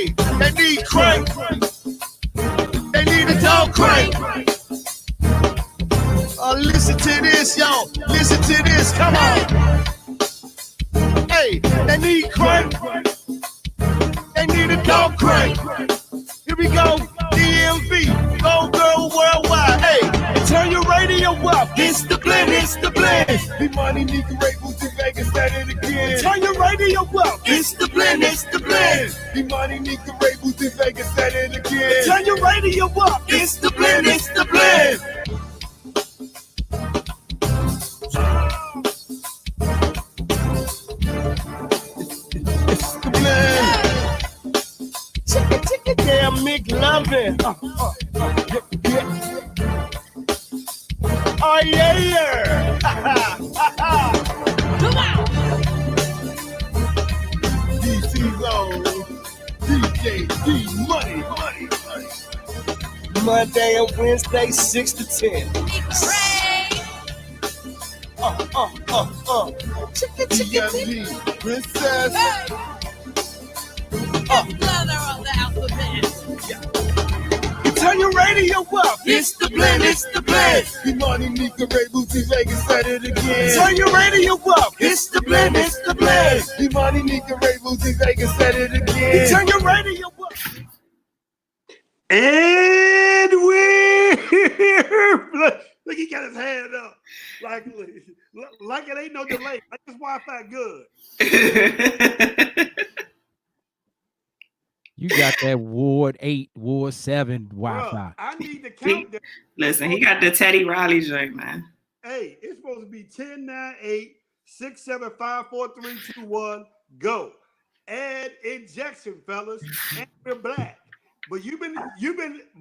Hey, they need crank. They need a dog crank. Listen to this, y'all. Listen to this. Come on. Hey, they need crank. They need a dog crank. Here we go. DMV. Go girl worldwide. Hey, and turn your radio up. It's the blend. It's the blend. The money nigga Ravens in Vegas at it again. Turn your radio up. It's the blend. It's the blend. The money nigga Ravens in Vegas at it again. Turn your radio up. It's the blend. It's the blend. It's the blend. Chicka damn McLovin. Oh yeah, yeah. Come on. DC Zone, DJ D Money. Monday and Wednesday 6 to 10. Chicka princess. Leather on the alphabet. Turn your radio up. It's the blend. It's the blend. The money nigga Ray Bootsy Vegas at it again. Turn your radio up. It's the blend. It's the blend. The money nigga Ray Bootsy Vegas at it again. Turn your radio up. And we're here. Look, he got his hand up. Like it ain't no delay. Like his Wi-Fi good. You got that Ward 8, Ward 7 Wi-Fi. I need to count that. Listen, he got the Teddy Riley joint, man. Hey, it's supposed to be 10, 9, 8, 6, 7, 5, 4, 3, 2, 1, go. Add injection, fellas. And we're black. But you've been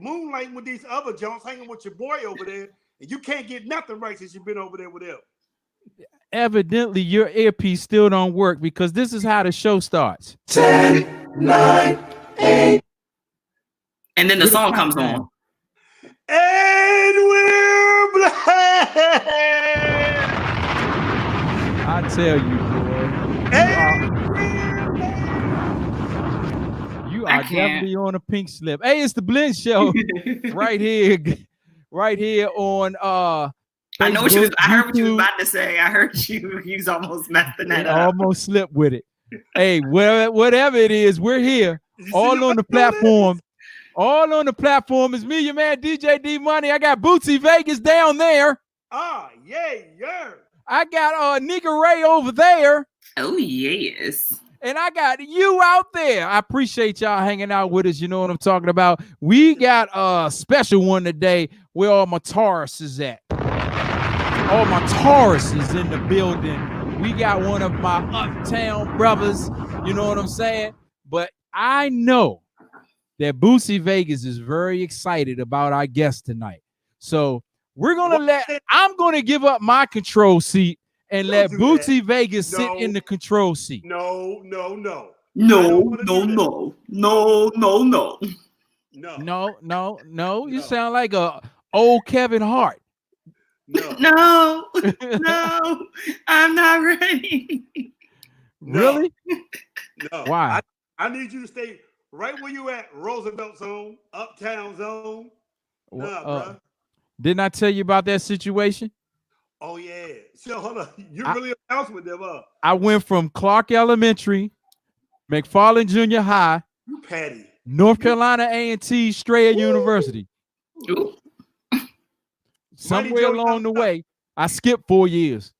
moonlighting with these other Jones, hanging with your boy over there, and you can't get nothing right since you've been over there with him. Evidently, your earpiece still don't work because this is how the show starts. 10, 9, 8. And then the song comes on. And we're black. I tell you, boy. You are definitely on a pink slip. Hey, it's the Blend Show right here on Facebook, I know what you was. I heard what you was YouTube. about to say. I heard you. You was almost messing that up. Almost slipped with it. Hey, whatever it is, we're here. All on the platform. All on the platform is me, your man DJ D Money. I got Bootsy Vegas down there. Yeah. I got Nigga Ray over there. Oh yes. And I got you out there. I appreciate y'all hanging out with us. You know what I'm talking about. We got a special one today where all my Taurus is at. All my Taurus is in the building. We got one of my uptown brothers. You know what I'm saying? But I know that Bootsy Vegas is very excited about our guest tonight. So I'm gonna give up my control seat and let Bootsy Vegas sit in the control seat. No. You sound like a old Kevin Hart. No, I'm not ready. Really? No. Why? I need you to stay right where you at, Roosevelt Zone, Uptown Zone. Bro. Didn't I tell you about that situation? Oh, yeah. So, hold on. You're really announced with them, huh? I went from Clark Elementary, McFarland Junior High, you petty. North Carolina A&T, Strayer University. Ooh. Somewhere along the way, I skipped 4 years.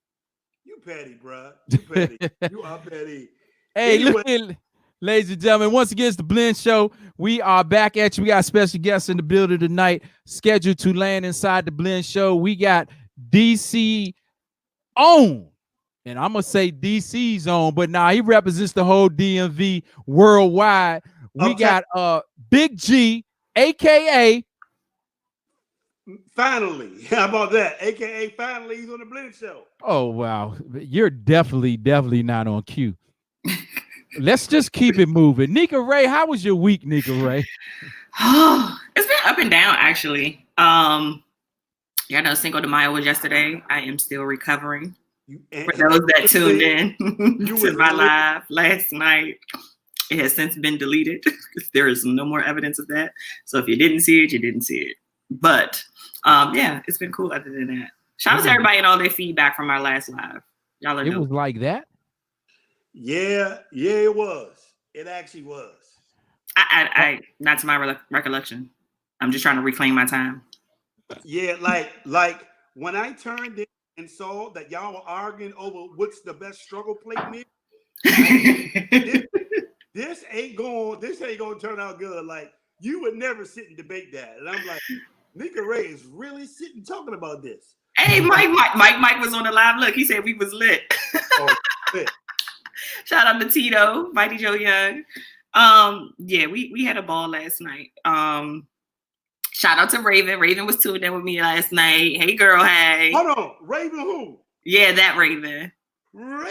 You petty, bro. You petty. You are petty. Hey, Anyway. look at, ladies and gentlemen, once again, it's the Blend Show. We are back at you. We got special guests in the building tonight, scheduled to land inside the Blend Show. We got DC on, and I'm going to say DC's on, but nah, he represents the whole DMV worldwide. We got Big G, a.k.a. Finally. How about that? AKA finally, he's on the Blend Show. Oh, wow. You're definitely not on cue. Let's just keep it moving. Nika Ray, how was your week, Nika Ray? It's been up and down, actually. Yeah, no, Cinco de Mayo was yesterday. I am still recovering. For those that tuned in to my live last night, It has since been deleted. There is no more evidence of that. So if you didn't see it, you didn't see it. But yeah, it's been cool other than that. Shout out to everybody and all their feedback from our last live. Y'all are It was like that. Yeah, it was. It actually was. I not to my recollection. I'm just trying to reclaim my time. Yeah, like when I turned in and saw that y'all were arguing over what's the best struggle plate meal, this ain't gonna turn out good. Like, you would never sit and debate that. And I'm like, Nika Ray is really sitting talking about this. Hey, Mike was on the live. Look, he said we was lit. Oh, lit. Shout out to Tito, Mighty Joe Young. Yeah, we had a ball last night. Shout out to Raven. Raven was tuned in with me last night. Hey, girl. Hey. Hold on. Raven who? Yeah, that Raven. Raven.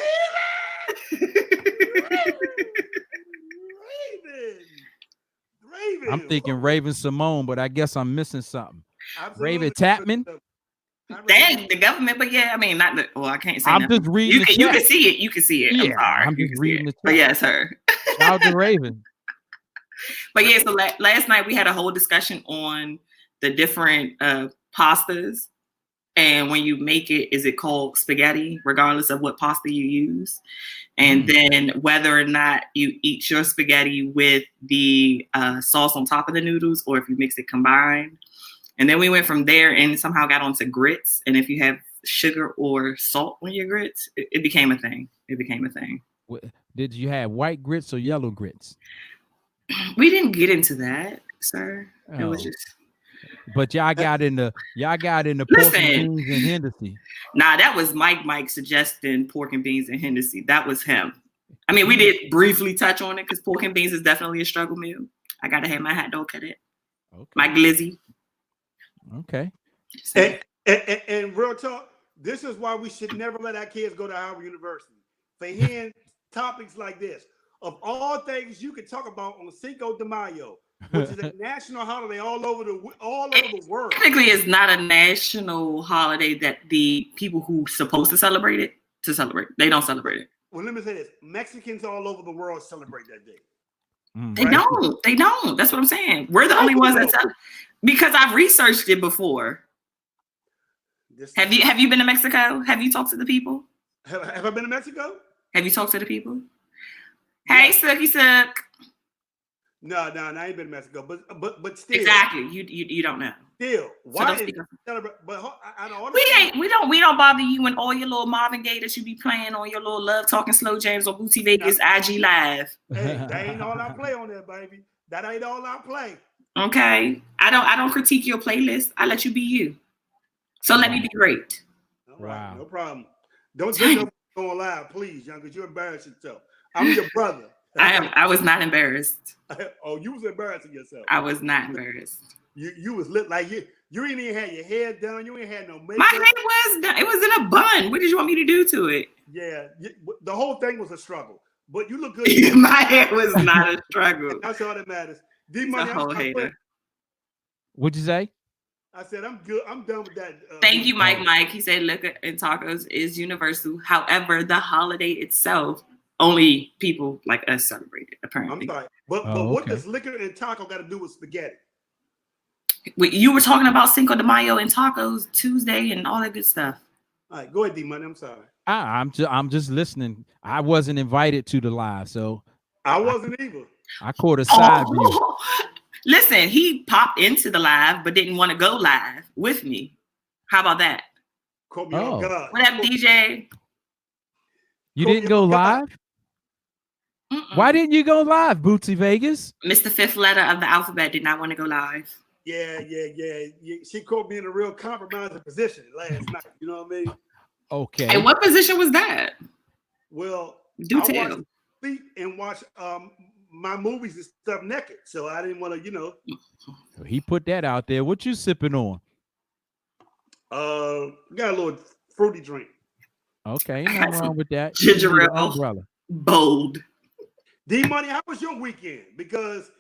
I'm thinking Raven Simone, but I guess I'm missing something. Absolutely. Raven Tapman. Dang, the government, but yeah, I mean, not the. Well, I can't say. I'm just reading. You can see it. You can see it. Yeah, I'm just reading the chat. But yeah, it's her. Shout out to Raven. But yeah, so last night we had a whole discussion on the different pastas, and when you make it, is it called spaghetti, regardless of what pasta you use, and then whether or not you eat your spaghetti with the sauce on top of the noodles, or if you mix it combined. And then we went from there and somehow got onto grits, and if you have sugar or salt on your grits, it became a thing. It became a thing. Did you have white grits or yellow grits? We didn't get into that, sir. It was just. But y'all got into pork and beans and Hennessy. Nah, that was Mike suggesting pork and beans and Hennessy. That was him. I mean, we did briefly touch on it because pork and beans is definitely a struggle meal. I gotta have my hot dog cut it. Okay. My glizzy. Okay. And real talk, this is why we should never let our kids go to Howard University. For hearing topics like this. Of all things you could talk about on Cinco de Mayo, which is a national holiday all over the world. Technically, it's not a national holiday that the people who supposed to celebrate it they don't celebrate it. Well, let me say this: Mexicans all over the world celebrate that day. They don't. They don't. That's what I'm saying. We're the only ones that celebrate because I've researched it before. Have you been to Mexico? Have you talked to the people? Have I been to Mexico? Have you talked to the people? Hey, Sucky Suck. No, I ain't been to Mexico, but still. Exactly, you don't know. Still, why? So celebrate, but we don't bother you when all your little Marvin Gaye that you be playing on your little Love Talking Slow Jams or Booty Vegas IG Live. Hey, that ain't all I play on there, baby. That ain't all I play. Okay, I don't critique your playlist. I let you be you. So let me be great. All right, no problem. Don't just go on live, please, young, because you embarrass yourself. I'm your brother. I was not embarrassed. Oh, you was embarrassing yourself. I was not embarrassed. You was lit like you ain't even had your hair done. You ain't had no makeup. My hair was done. It was in a bun. What did you want me to do to it? Yeah, the whole thing was a struggle. But you look good. My hair was not a struggle. That's all that matters. D-Money, a whole hater. What'd you say? I said I'm good. I'm done with that. Thank you, Mike. He said liquor and tacos is universal. However, the holiday itself, only people like us celebrate it, apparently. I'm sorry. But what does liquor and taco got to do with spaghetti? You were talking about Cinco de Mayo and tacos Tuesday and all that good stuff. All right, go ahead, D-Money. I'm sorry. I'm just listening. I wasn't invited to the live, so I wasn't either. I caught a side view. Listen, he popped into the live but didn't want to go live with me. How about that? Caught me on God. What up, DJ? You didn't go live? Why didn't you go live, Bootsy Vegas? Mr. Fifth letter of the alphabet did not want to go live. Yeah. She caught me in a real compromising position last night. You know what I mean? Okay. And what position was that? Well, do tell. Sleep and watch my movies and stuff naked, so I didn't want to, He put that out there. What you sipping on? Got a little fruity drink. Okay, nothing wrong with that. Ginger ale. Bold. D-Money, how was your weekend? Because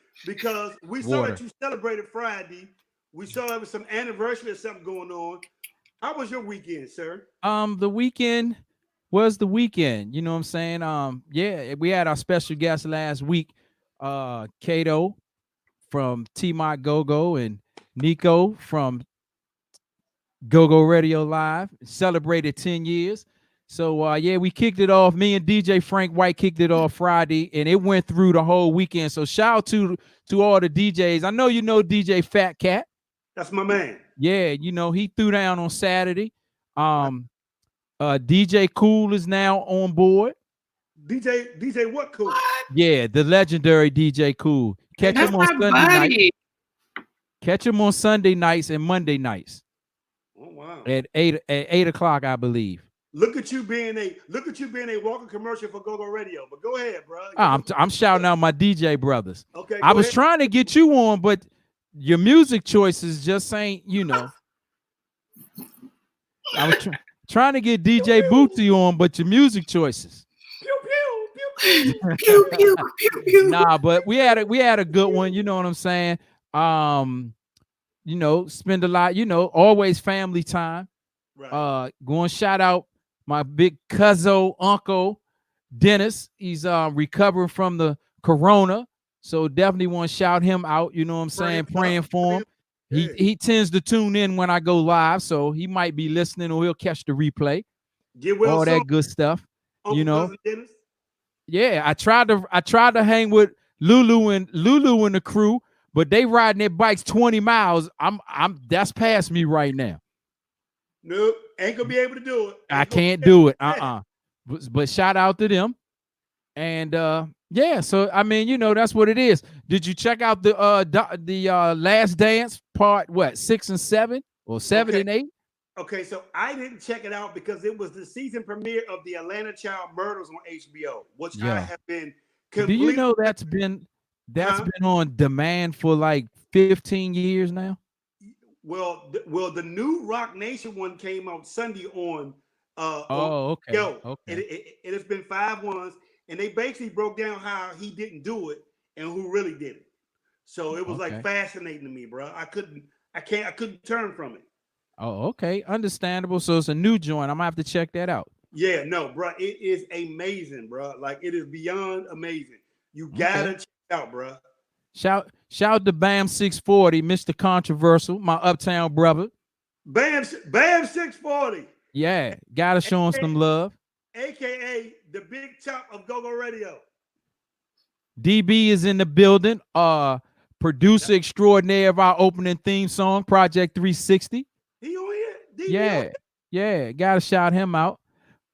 we saw that you celebrated Friday. We saw there was some anniversary or something going on. How was your weekend, sir? The weekend was the weekend. You know what I'm saying? Yeah, we had our special guest last week, Kato from T-Mont Go-Go and Nico from Go-Go Radio Live. Celebrated 10 years. So yeah, we kicked it off. Me and DJ Frank White kicked it off Friday, and it went through the whole weekend. So shout out to all the DJs. I know you know DJ Fat Cat. That's my man. Yeah, you know, he threw down on Saturday. DJ Cool is now on board. DJ what Cool? Yeah, the legendary DJ Cool. Catch him on Sunday night. Catch him on Sunday nights and Monday nights. Oh wow. At 8 o'clock, I believe. Look at you being a walking commercial for Go-Go Radio. But go ahead, bro. I'm shouting out my DJ brothers. Okay. I was trying to get you on, but your music choices just ain't, you know. I was trying to get DJ Bootsy on, but your music choices. Pew pew pew pew Pew, pew, pew, pew. Nah, but we had a good one. You know what I'm saying? You know, spend a lot. You know, always family time. Right. Going shout out my big cousin uncle Dennis. He's recovering from the corona, so definitely want to shout him out. You know what I'm saying? Praying for him. He tends to tune in when I go live, so he might be listening or he'll catch the replay. Get well all soon, that good stuff. Uncle you know. Cousin Dennis. Yeah, I tried to hang with Lulu and the crew, but they riding their bikes 20 miles. That's past me right now. Nope, ain't gonna be able to do it. I can't do it. But shout out to them. And yeah, so I mean, you know, that's what it is. Did you check out the Last Dance part 6 and 7 or 7 and 8? Okay, so I didn't check it out because it was the season premiere of the Atlanta Child Murders on HBO, which I have been completely. Do you know that's been on demand for like 15 years now? Well, the new Rock Nation one came out Sunday on. Okay. It has been 5 ones, and they basically broke down how he didn't do it and who really did it. So it was like fascinating to me, bro. I couldn't turn from it. Oh, okay, understandable. So it's a new joint. I'm gonna have to check that out. Yeah, no, bro, it is amazing, bro. Like it is beyond amazing. You gotta check it out, bro. Shout to Bam 640, Mr. Controversial, my uptown brother. Bam 640. Yeah, gotta show him some love. AKA the big chop of Go-Go Radio. DB is in the building. Producer extraordinaire of our opening theme song, Project 360. He on here? DB yeah, gotta shout him out.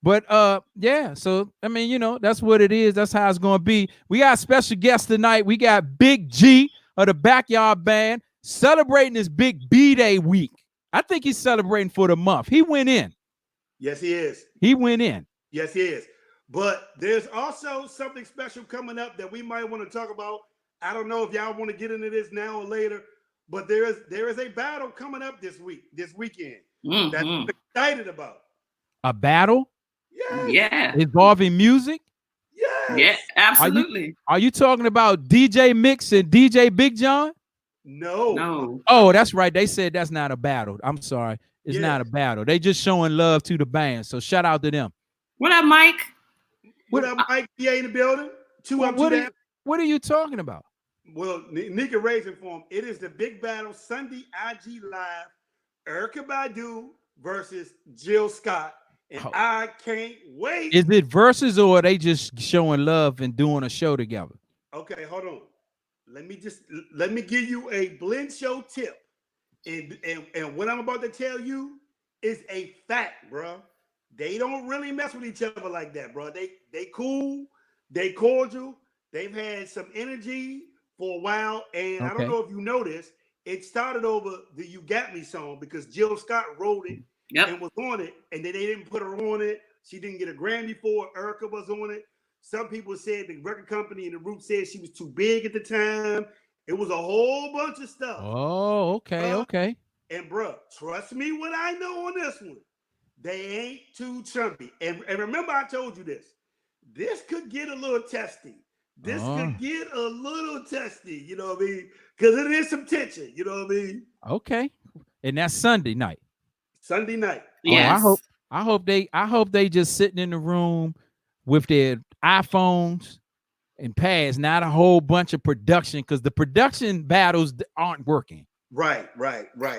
But yeah, so I mean, you know, that's what it is. That's how it's gonna be. We got special guests tonight. We got Big G of the Backyard Band celebrating his big B-Day week. I think he's celebrating for the month. He went in. Yes, he is. He went in. Yes, he is. But there's also something special coming up that we might want to talk about. I don't know if y'all want to get into this now or later, but there is a battle coming up this weekend that I'm excited about. A battle? Yes. Yeah. Involving music? Yes. Yeah, absolutely. Are you talking about DJ Mix and DJ Big John? No. Oh, that's right. They said that's not a battle. I'm sorry. It's not a battle. They just showing love to the band. So shout out to them. What up, Mike? What up, Mike? PA in the building. What are you talking about? Well, Nika raising for him. It is the big battle Sunday IG Live. Erykah Badu versus Jill Scott. And I can't wait. Is it versus or are they just showing love and doing a show together? Okay, hold on. Let me give you a blend show tip. And what I'm about to tell you is a fact, bro. They don't really mess with each other like that, bro. They cool, they cordial, they've had some energy for a while. And I don't know if you noticed, it started over the You Got Me song because Jill Scott wrote it and was on it, and then they didn't put her on it. She didn't get a Grammy for it. Erykah was on it. Some people said the record company and the Roots said she was too big at the time. It was a whole bunch of stuff. Oh, okay. And bro, trust me what I know on this one. They ain't too chumpy. And remember I told you this. This could get a little testy. This could get a little testy, you know what I mean? Because it is some tension, you know what I mean? Okay. And that's Sunday night. Sunday night. Yes. I hope they just sitting in the room with their iPhones and pass, not a whole bunch of production, because the production battles aren't working. Right.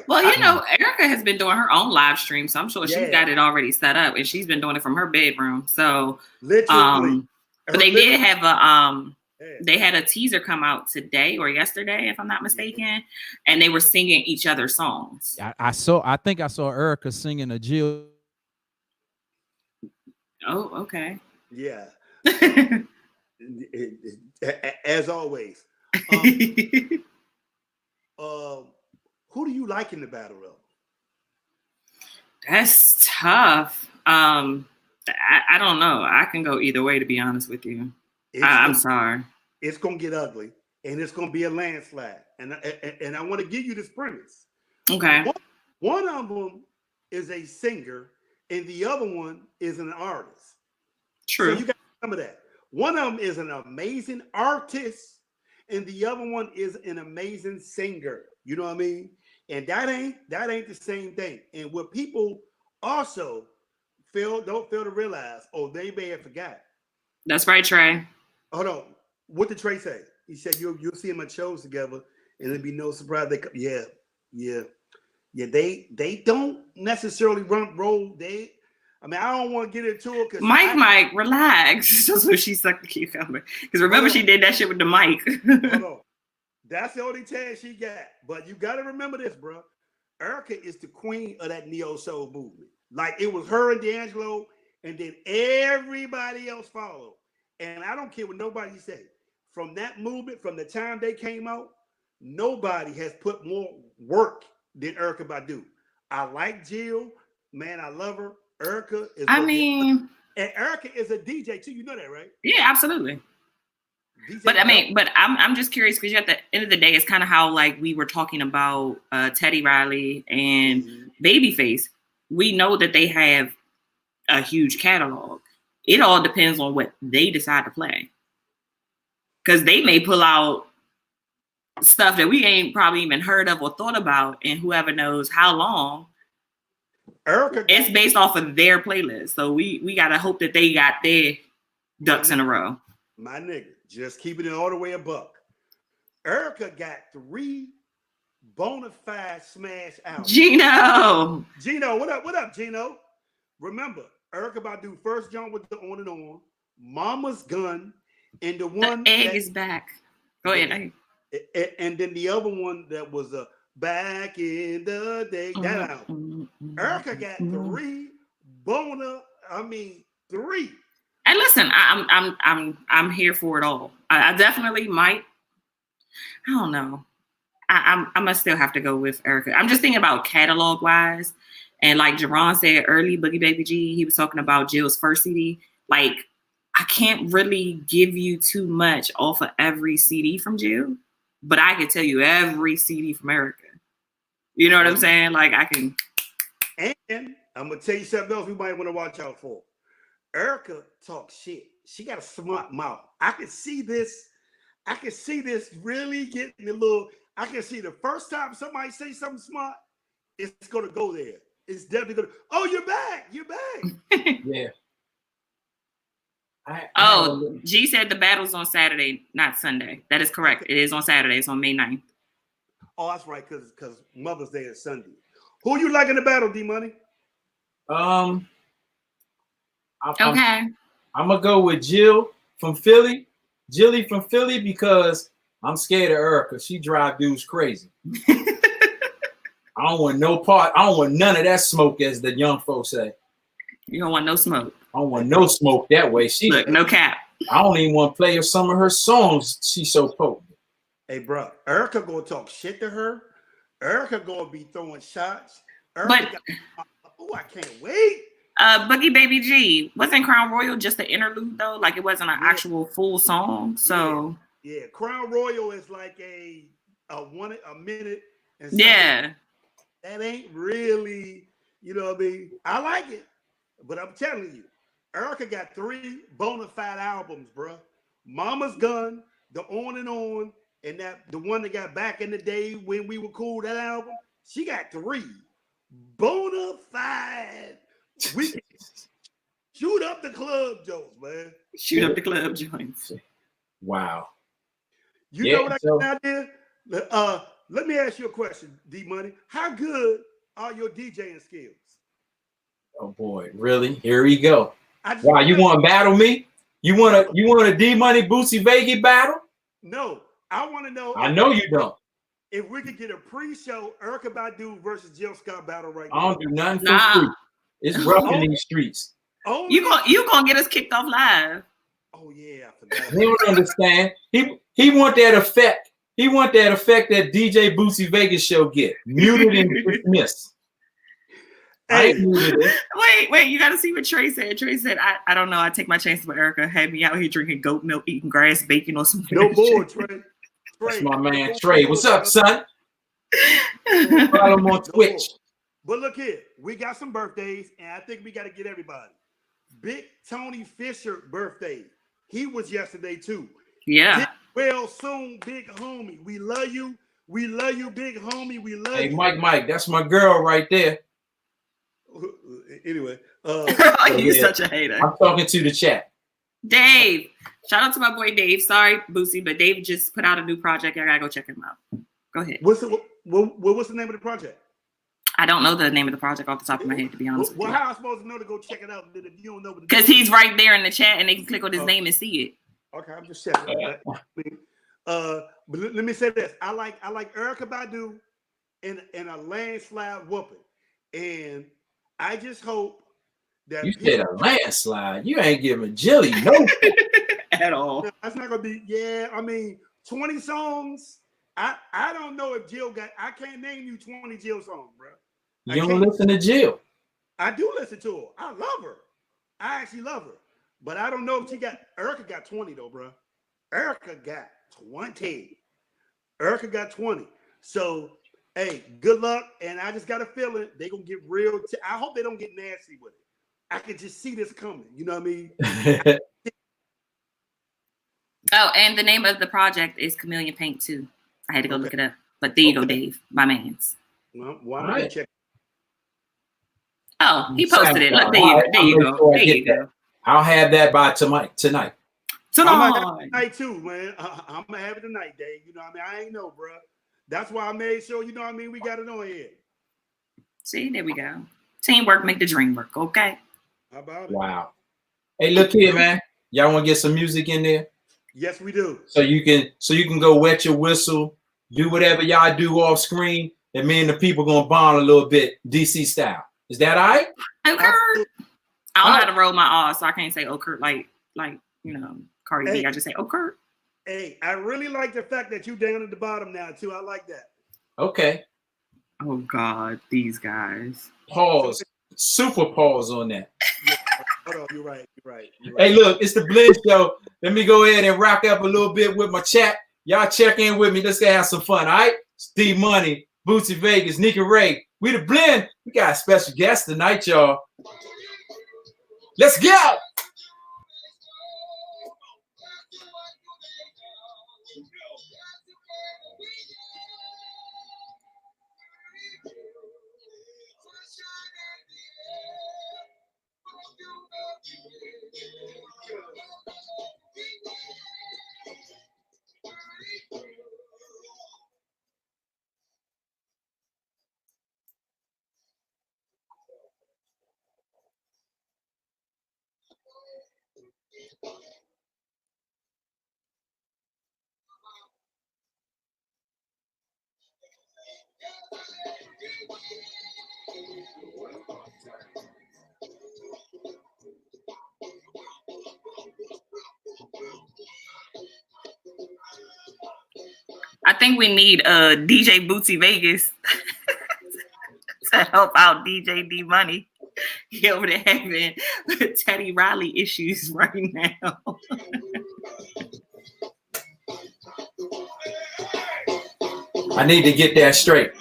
Well, you know, Erica has been doing her own live stream, so I'm sure she's got it already set up, and she's been doing it from her bedroom. So, literally, but they did have a they had a teaser come out today or yesterday, if I'm not mistaken, and they were singing each other's songs. I think I saw Erica singing a Jill. Oh, okay. Yeah. As always. Who do you like in the battle though? That's tough. I don't know. I can go either way, to be honest with you. I'm sorry. It's gonna get ugly, and it's gonna be a landslide. And I want to give you this premise. Okay. One of them is a singer, and the other one is an artist. True. So you got to remember that. One of them is an amazing artist, and the other one is an amazing singer. You know what I mean? And that ain't the same thing. And what people also don't fail to realize, they may have forgot. That's right, Trey. Hold on. What did Trey say? He said you'll see them at shows together, and it'd be no surprise they they don't necessarily roll. I don't want to get into it because Mike, relax. That's what she sucked to keep coming. Because remember, she did that shit with the mic. Hold on. That's the only chance she got. But you got to remember this, bro. Erica is the queen of that neo soul movement. Like, it was her and D'Angelo, and then everybody else followed. And I don't care what nobody say. From that movement, from the time they came out, nobody has put more work than Erykah Badu. I like Jill. Man, I love her. Erica is. And Erica is a DJ too. You know that, right? Yeah, absolutely. But I'm just curious because at the end of the day, it's kind of how like we were talking about Teddy Riley and Babyface. We know that they have a huge catalog. It all depends on what they decide to play. Because they may pull out stuff that we ain't probably even heard of or thought about, and whoever knows how long. It's based off of their playlist. So we gotta hope that they got their ducks in a row. My nigga, just keeping it all the way a buck. Erica got 3 bona fide smash albums. Gino, what up, Gino? Remember, Erykah Badu first joint with the On and On, Mama's Gun, and the one the egg is back. Go ahead. And then the other one that was Back in the Day. That album. Erica got 3 3. And listen, I'm here for it all. I definitely might. I don't know. I'm gonna still have to go with Erica. I'm just thinking about catalog wise, and like Jerron said early, Boogie Baby G, he was talking about Jill's first CD. Like, I can't really give you too much off of every CD from Jill, but I can tell you every CD from Erica. You know what I'm saying? Like, I can. And I'm gonna tell you something else we might want to watch out for. Erica talks shit. She got a smart mouth. I can see this really getting a little. I can see the first time somebody say something smart, it's gonna go there. It's definitely gonna. Oh, you're back. Yeah. G said the battle's on Saturday, not Sunday. That is correct. It is on Saturday. It's on May 9th. Oh, that's right, because Mother's Day is Sunday. Who you like in the battle, D-Money? I'm gonna go with Jill from Philly. Jilly from Philly, because I'm scared of Erica. She drive dudes crazy. I don't want no part. I don't want none of that smoke, as the young folks say. You don't want no smoke. I don't want no smoke that way. Look, no cap. I don't even want to play some of her songs. She's so potent. Hey, bro, Erica gonna talk shit to her. Erica gonna be throwing shots. I can't wait. Boogie Baby G, wasn't Crown Royal just an interlude though? Like, it wasn't an actual full song. So yeah, Crown Royal is like a minute. And yeah, that ain't really, you know what I mean? I like it, but I'm telling you, Erica got 3 bona fide albums, bro. Mama's Gun, the On and On, and the one that got Back in the Day When We Were Cool. That album, she got 3 bona fide. We shoot up the club joints, man. Shoot up the club joints. Wow. You know what I got out there? Let me ask you a question, D Money. How good are your DJing skills? Oh boy, really? Here we go. Wow, you want to battle me? You want a D Money Bootsy Vegas battle? No, I want to know. I know you don't. If we could get a pre-show Erykah Badu versus Jill Scott battle right now. I don't do nothing for free. It's rough in these streets. You gonna get us kicked off live. Oh yeah, I forgot. He don't understand. He want that effect. He want that effect that DJ Bootsy Vegas show get. Muted and dismissed. Hey. Wait, you gotta see what Trey said. Trey said, I don't know, I take my chances with Erykah. Had me out here drinking goat milk, eating grass, bacon, or something. No more, Trey. That's my man Trey. What's up, son? Follow him on Twitch. But look here, we got some birthdays, and I think we got to get everybody. Big Tony Fisher birthday. He was yesterday too. Yeah. Well, soon, big homie. We love you. We love you, big homie. We love you. Hey, Mike, that's my girl right there. Anyway, you're such a hater. I'm talking to the chat. Dave. Shout out to my boy Dave. Sorry, Boosie, but Dave just put out a new project. I gotta go check him out. Go ahead. What's the name of the project? I don't know the name of the project off the top of my head, to be honest with you. Well, how am I supposed to know to go check it out if you don't know? Because he's right there in the chat, and they can click on his name and see it. Okay, I'm just checking. But let me say this: I like Erykah Badu in a landslide whooping, and I just hope that you said a landslide. You ain't giving Jilly no at all. That's not gonna be. Yeah, I mean, 20 songs. I don't know if Jill got. I can't name you 20 Jill songs, bro. You don't listen to Jill. I do listen to her. I love her. I actually love her, but I don't know if Erykah got 20 though, bro. Erykah got 20. Erykah got 20. So, hey, good luck. And I just got a feeling they're gonna get real. I hope they don't get nasty with it. I can just see this coming. You know what I mean? Oh, and the name of the project is Chameleon Paint too. I had to go look it up. But there you go, Dave, my man's. Well, why don't you check? Oh, he posted it. Look, there you go. There you go. I'll have that by tonight. Tonight too, man. I'm gonna have it tonight, Dave. You know what I mean? I ain't know, bro. That's why I made sure, you know what I mean, we got it on here. See, there we go. Teamwork make the dream work, okay? How about it? Wow. Hey, look here, man. Y'all want to get some music in there? Yes, we do. So you can go wet your whistle, do whatever y'all do off screen, and me and the people gonna bond a little bit, DC style. Is that all right? Okay. I don't know how to roll my R, so I can't say Kurt like Cardi B. I just say Kurt. Hey, I really like the fact that you down at the bottom now too. I like that. Okay. Oh God, these guys. Pause. Super pause on that. Yeah, hold on, you're right. Hey, look, it's the Blend Show. Let me go ahead and rock up a little bit with my chat. Y'all check in with me. Let's go have some fun, all right? Steve Money, Bootsy Vegas, Nika Ray. We the Blend. We got a special guest tonight, y'all. Let's go. I think we need DJ Bootsy Vegas to help out DJ D Money. He over there having Teddy Riley issues right now. I need to get that straight.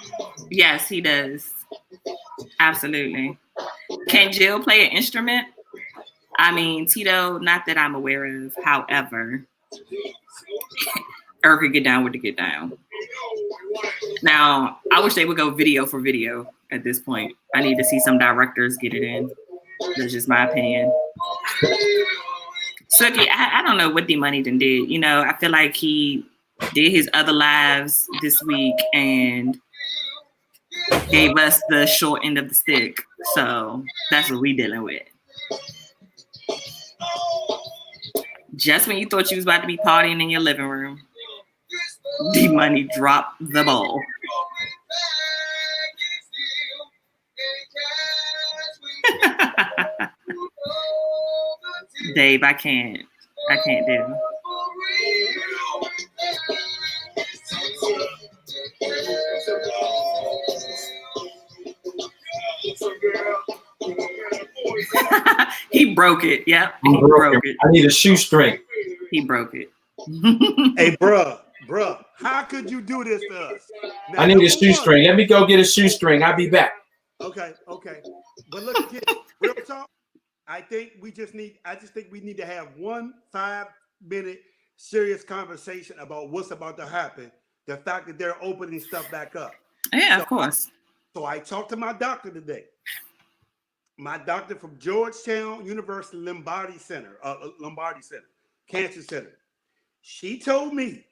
Yes, he does. Absolutely. Can Jill play an instrument? I mean, Tito, not that I'm aware of. However, Erykah get down with the get down. Now, I wish they would go video for video at this point. I need to see some directors get it in. That's just my opinion. Suki, I don't know what D Money done did. You know, I feel like he did his other lives this week and gave us the short end of the stick. So that's what we dealing with. Just when you thought you was about to be partying in your living room, D Money dropped the ball. Dave, I can't do. He broke it. Yep, he broke it. I need a shoestring. He broke it. Hey, bruh, how could you do this to us? Now, I need a shoestring. Let me go get a shoestring. I'll be back. Okay. But look, kid, real talk. I think we just need to have 1 5-minute serious conversation about what's about to happen. The fact that they're opening stuff back up. Yeah, of course. So I talked to my doctor today. My doctor from Georgetown University Lombardi Center, Cancer Center. She told me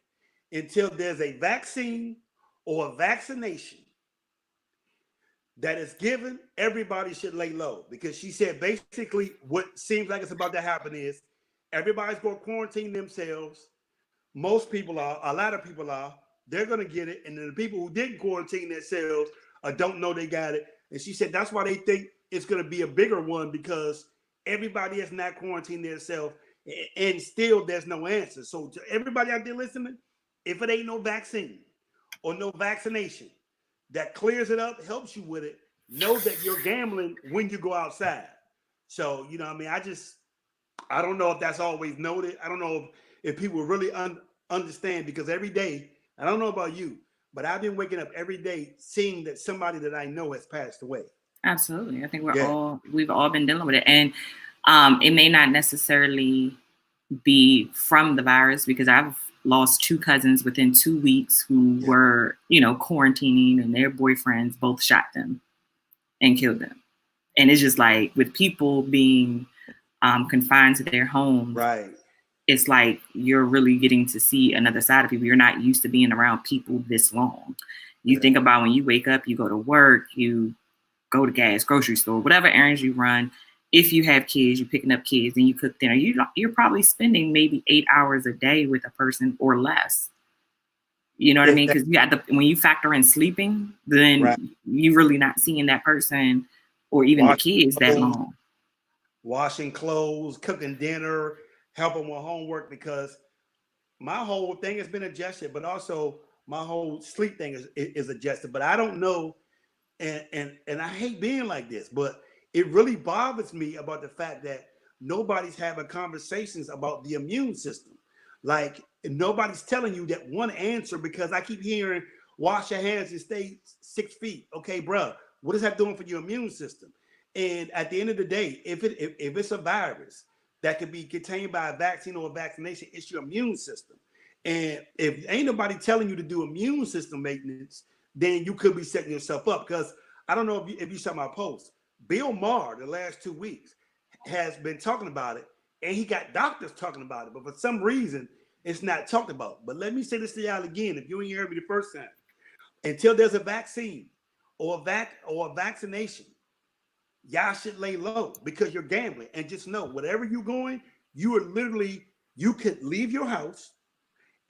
until there's a vaccine or a vaccination that is given, everybody should lay low, because she said basically what seems like it's about to happen is everybody's going to quarantine themselves. Most people are, a lot of people are, they're going to get it. And then the people who didn't quarantine themselves or don't know they got it. And she said that's why they think it's going to be a bigger one, because everybody has not quarantined themselves and still there's no answer. So to everybody out there listening, if it ain't no vaccine or no vaccination that clears it up, helps you with it, know that you're gambling when you go outside. So, you know what I mean? I don't know if that's always noted. I don't know if people really understand, because every day, I don't know about you, but I've been waking up every day seeing that somebody that I know has passed away. Absolutely. I think we've all been dealing with it. And it may not necessarily be from the virus, because I've lost 2 cousins within 2 weeks who were, quarantining, and their boyfriends both shot them and killed them. And it's just like, with people being confined to their homes, right? It's like you're really getting to see another side of people. You're not used to being around people this long. You think about when you wake up, you go to work, you go to grocery store, whatever errands you run. If you have kids, you're picking up kids and you cook dinner, you're probably spending maybe 8 hours a day with a person or less. You know what I mean? Because when you factor in sleeping, then you're really not seeing that person or even the kids that long. Washing clothes, cooking dinner, helping with homework, because my whole thing has been adjusted, but also my whole sleep thing is adjusted. But I don't know, and I hate being like this, but it really bothers me about the fact that nobody's having conversations about the immune system. Like, nobody's telling you that one answer, because I keep hearing, wash your hands and stay 6 feet. Okay, bro, what is that doing for your immune system? And at the end of the day, if it's a virus that could be contained by a vaccine or a vaccination, it's your immune system. And if ain't nobody telling you to do immune system maintenance, then you could be setting yourself up. Because I don't know if you saw my post. Bill Maher, the last 2 weeks, has been talking about it, and he got doctors talking about it, but for some reason, it's not talked about. But let me say this to y'all again, if you ain't heard me the first time. Until there's a vaccine or a vaccination, y'all should lay low, because you're gambling. And just know, whatever you're going, you could leave your house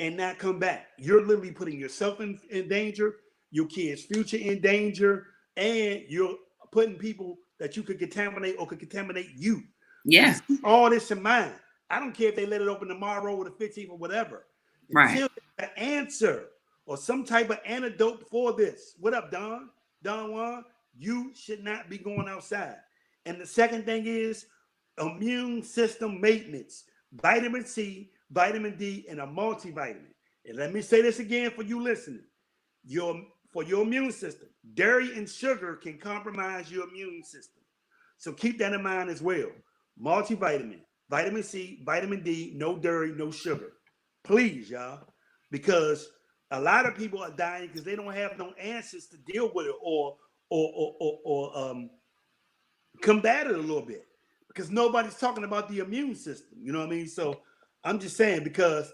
and not come back. You're literally putting yourself in danger, your kids' future in danger, and you're putting people that you could contaminate or could contaminate you. Yeah. Keep all this in mind. I don't care if they let it open tomorrow or the 15th or whatever. Until an answer or some type of antidote for this. What up, Don? Don Juan, you should not be going outside. And the second thing is immune system maintenance. Vitamin C, vitamin D, and a multivitamin. And let me say this again for you listening. For your immune system, dairy and sugar can compromise your immune system. So keep that in mind as well. Multivitamin, vitamin C, vitamin D, no dairy, no sugar. Please, y'all, because a lot of people are dying because they don't have no answers to deal with it or combat it a little bit. because nobody's talking about the immune system. You know what I mean? So I'm just saying, because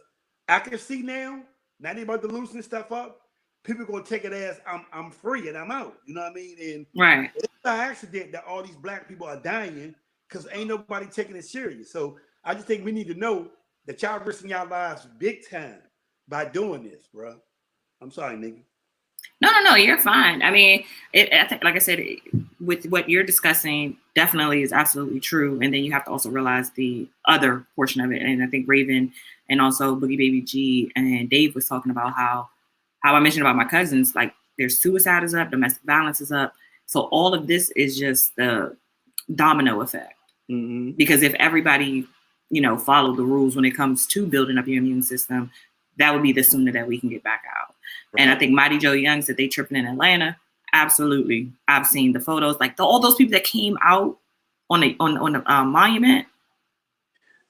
I can see now they about to loosen stuff up. People gonna take it as I'm free and I'm out. You know what I mean? And Right. it's an accident that all these black people are dying because ain't nobody taking it serious. So I just think we need to know that y'all risking y'all lives big time by doing this, bro. I'm sorry, nigga. No, you're fine. I mean, I think, like I said, with what you're discussing, definitely is absolutely true. And then you have to also realize the other portion of it. And I think Raven and also Boogie Baby G and Dave was talking about how I mentioned about my cousins, like their suicide is up, domestic violence is up. So all of this is just the domino effect. Mm-hmm. Because if everybody, followed the rules when it comes to building up your immune system, that would be the sooner that we can get back out. Right. And I think Mighty Joe Young said they tripping in Atlanta. Absolutely. I've seen the photos, like all those people that came out on the monument.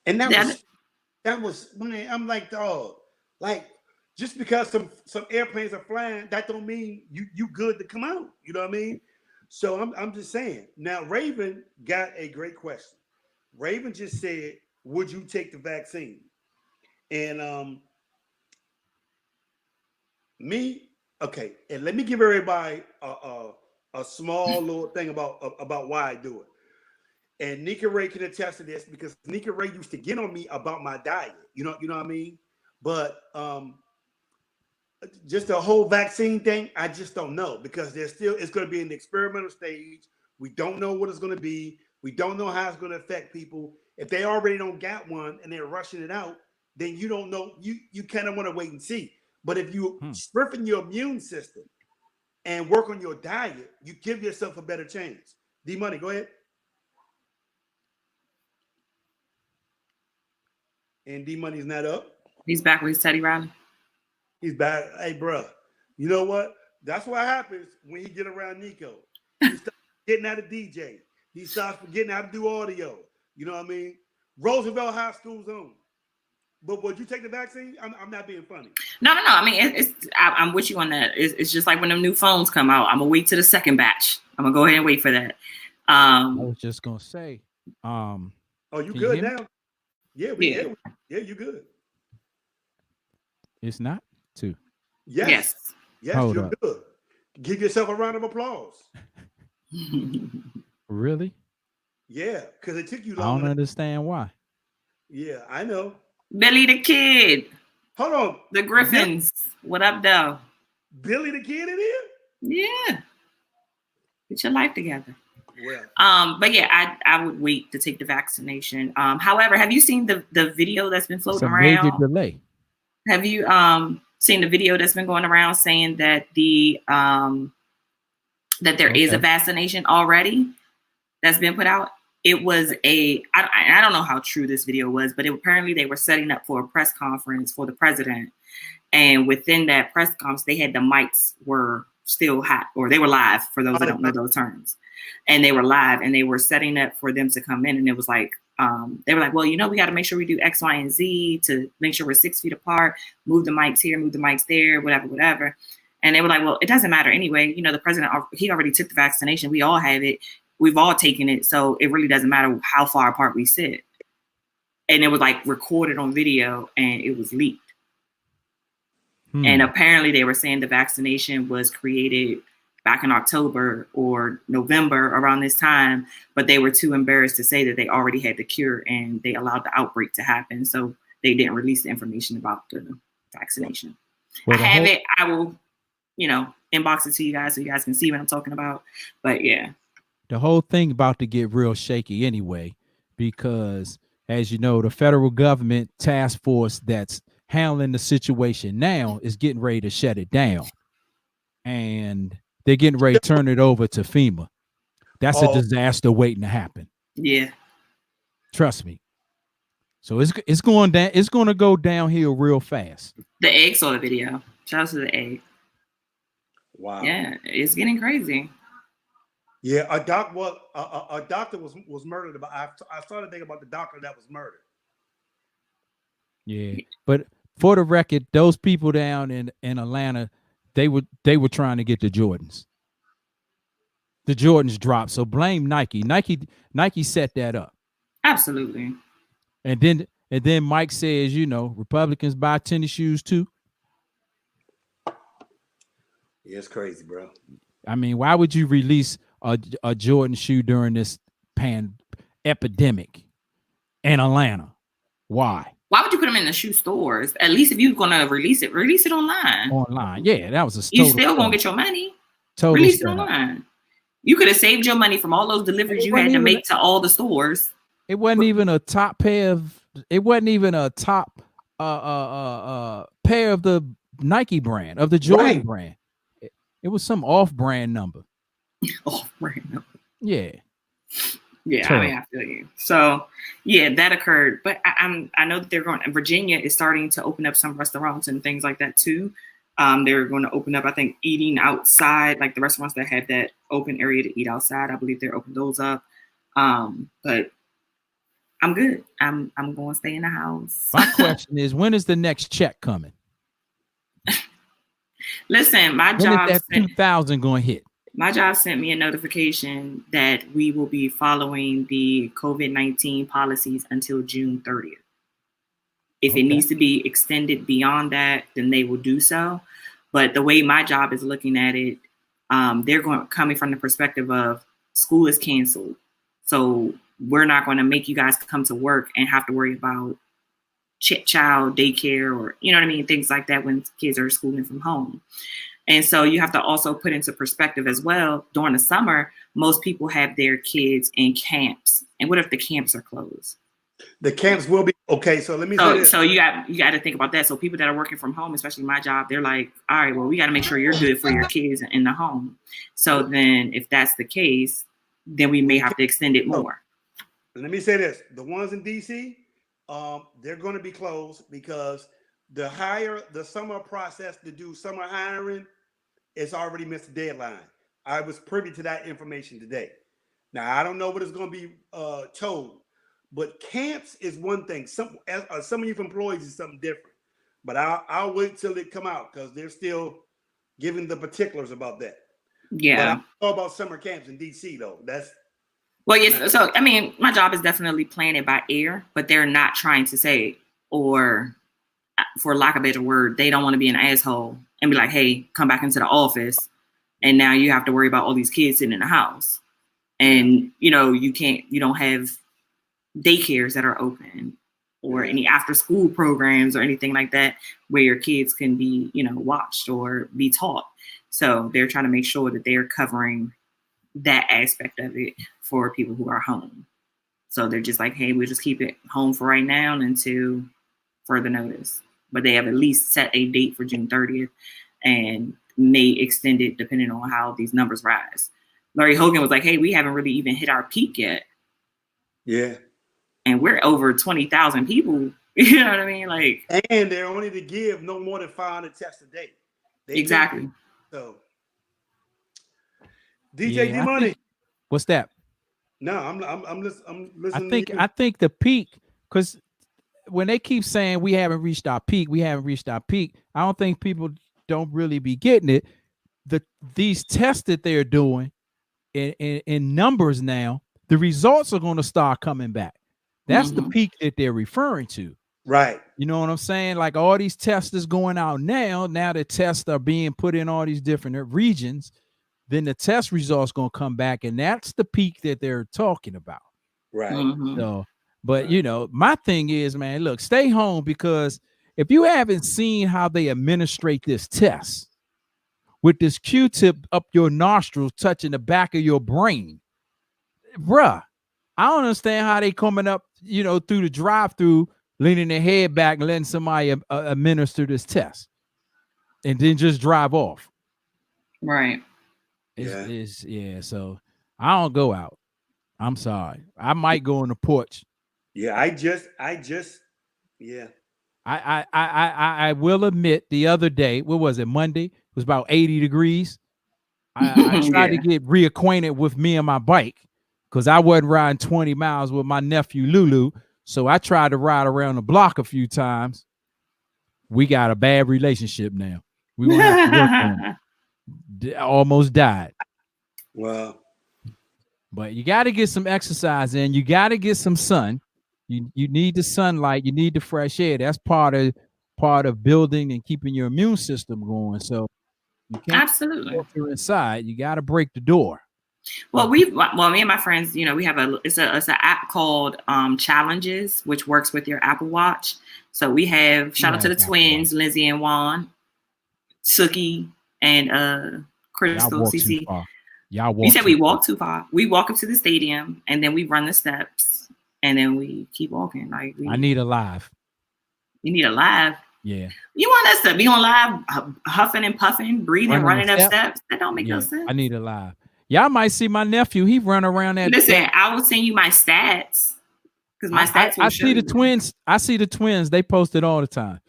And that was when I'm like, dog, like just because some airplanes are flying, that don't mean you good to come out. You know what I mean? So I'm just saying. Now Raven got a great question. Raven just said, "Would you take the vaccine?" And me, okay, and let me give everybody a small little thing about why I do it. And Nika Ray can attest to this because Nika Ray used to get on me about my diet. You know what I mean? But just the whole vaccine thing, I just don't know, because it's going to be in the experimental stage. We don't know what it's going to be. We don't know how it's going to affect people. If they already don't got one and they're rushing it out, then you don't know. You kind of want to wait and see. But if you strengthen your immune system and work on your diet, you give yourself a better chance. D-Money, go ahead. And D-Money's not up. He's back with Teddy Riley. He's back. Hey, bro, you know what? That's what happens when he get around Nico. He starts getting how to DJ. He starts forgetting how to do audio. You know what I mean? Roosevelt High School's on. But would you take the vaccine? I'm not being funny. No. I mean, I'm with you on that. It's just like when them new phones come out. I'm gonna wait to the second batch. I'm gonna go ahead and wait for that. I was just gonna say. Oh, you good now? Yeah, you good. It's not two. Yes, Hold you're up. good. Give yourself a round of applause. Really? Yeah, because it took you I long. don't understand why. Yeah, I know. Billy the Kid. Hold on. The Griffins. What up, though? Billy the Kid in here? Yeah. Get your life together. Well. But yeah, I would wait to take the vaccination. However, have you seen the video that's been floating around? Major delay. Have you seen the video that's been going around saying that that there is a vaccination already that's been put out? It was I don't know how true this video was, but apparently they were setting up for a press conference for the president. And within that press conference, they had the mics were still hot, or they were live for those that don't know those terms. And they were live and they were setting up for them to come in. And it was like, they were like, well, we got to make sure we do X, Y, and Z to make sure we're 6 feet apart, move the mics here, move the mics there, whatever. And they were like, well, it doesn't matter anyway. The president, he already took the vaccination. We all have it. We've all taken it. So it really doesn't matter how far apart we sit. And it was like recorded on video and it was leaked. And apparently they were saying the vaccination was created back in October or November around this time, but they were too embarrassed to say that they already had the cure and they allowed the outbreak to happen. So they didn't release the information about the vaccination. Well, I have it. I will, inbox it to you guys so you guys can see what I'm talking about. But yeah. The whole thing about to get real shaky anyway, because as you know, the federal government task force that's handling the situation now is getting ready to shut it down. And they're getting ready to turn it over to FEMA. That's a disaster waiting to happen. Yeah. Trust me. So it's going down. It's going to go downhill real fast. The egg saw the video. Shout out to the egg. Wow. Yeah, it's getting crazy. Yeah, a doctor was murdered. I saw the thing about the doctor that was murdered. Yeah, but for the record, those people down in Atlanta, they were trying to get the Jordans. The Jordans dropped, so blame Nike. Nike set that up. Absolutely. And then Mike says, you know, Republicans buy tennis shoes too. Yeah, it's crazy, bro. I mean, why would you release a Jordan shoe during this epidemic in Atlanta? Why? Why would you put them in the shoe stores? At least if you're gonna release it online. Online. Yeah, that was a You still won't get your money. Release it online. You could have saved your money from all those deliveries you had to make to all the stores. It wasn't even a top pair of. It wasn't even a top pair of the Nike brand, of the Jordan brand. It was some off-brand number. Off-brand number. Yeah. Yeah, I mean, I feel you. So, yeah, that occurred. But I know that they're going. Virginia is starting to open up some restaurants and things like that too. They're going to open up, I think, eating outside, like the restaurants that have that open area to eat outside. I believe they're opening those up. But I'm good. I'm going to stay in the house. My question is, when is the next check coming? Listen, my job. When is that 2,000 going to hit? My job sent me a notification that we will be following the COVID-19 policies until June 30th. If it needs to be extended beyond that, then they will do so. But the way my job is looking at it, they're coming from the perspective of school is canceled. So we're not going to make you guys come to work and have to worry about child daycare or, you know what I mean, things like that when kids are schooling from home. And so you have to also put into perspective as well, during the summer, most people have their kids in camps. And what if the camps are closed? The camps will be okay. So let me say this. So you got to think about that. So people that are working from home, especially my job, they're like, all right, well, we got to make sure you're good for your kids in the home. So then if that's the case, then we may have to extend it more. Let me say this. The ones in DC, they're going to be closed because the summer process to do summer hiring is already missed the deadline. I was privy to that information today. Now, I don't know what is going to be told, but camps is one thing. Some of you employees is something different, but I'll wait till it come out because they're still giving the particulars about that. Yeah. But I know about summer camps in DC though. Well, yes. So, I mean, my job is definitely planted by air, but they're not trying to say, or for lack of a better word, they don't want to be an asshole and be like, hey, come back into the office. And now you have to worry about all these kids sitting in the house. And, you know, you don't have daycares that are open or any after school programs or anything like that where your kids can be, you know, watched or be taught. So they're trying to make sure that they're covering that aspect of it for people who are home. So they're just like, hey, we'll just keep it home for right now until further notice. But they have at least set a date for June 30th and may extend it depending on how these numbers rise. Larry Hogan was like, hey, we haven't really even hit our peak yet. Yeah. And we're over 20,000 people. You know what I mean? Like, and they're only to give no more than 500 tests a day. Exactly. So, DJ D-Money. What's that? No, I'm listening. I think the peak, because when they keep saying we haven't reached our peak, I don't think people don't really be getting it. These tests that they're doing in numbers now, the results are going to start coming back. That's the peak that they're referring to. Right. You know what I'm saying? Like all these tests is going out now the tests are being put in all these different regions, then the test results going to come back, and that's the peak that they're talking about. Right. So, but you know, my thing is, man, look, stay home, because if you haven't seen how they administrate this test with this Q-tip up your nostrils touching the back of your brain, bruh, I don't understand how they coming up, you know, through the drive-through, leaning their head back and letting somebody administer this test and then just drive off. Right. So I don't go out. I'm sorry. I might go on the porch. Yeah, I will admit the other day, what was it, Monday? It was about 80 degrees. I tried to get reacquainted with me and my bike because I wasn't riding 20 miles with my nephew Lulu. So I tried to ride around the block a few times. We got a bad relationship now. We won't have to work on it. Almost died. Well, But you got to get some exercise in. You got to get some sun. You need the sunlight. You need the fresh air. That's part of building and keeping your immune system going. So you can't filter inside. You got to break the door. Well, me and my friends, we have it's an app called Challenges, which works with your Apple Watch. So we have shout out to the twins, Lindsay and Juan, Suki, and Crystal CC. You said we walk too far. We walk up to the stadium and then we run the steps and then we keep walking. Like I need a live. You need a live? Yeah. You want us to be on live huffing and puffing, breathing, running up steps? That don't make no sense. I need a live. Y'all might see my nephew. He run around that. Listen, I will send you my stats. Because my stats I see the twins. I see the twins. They post it all the time.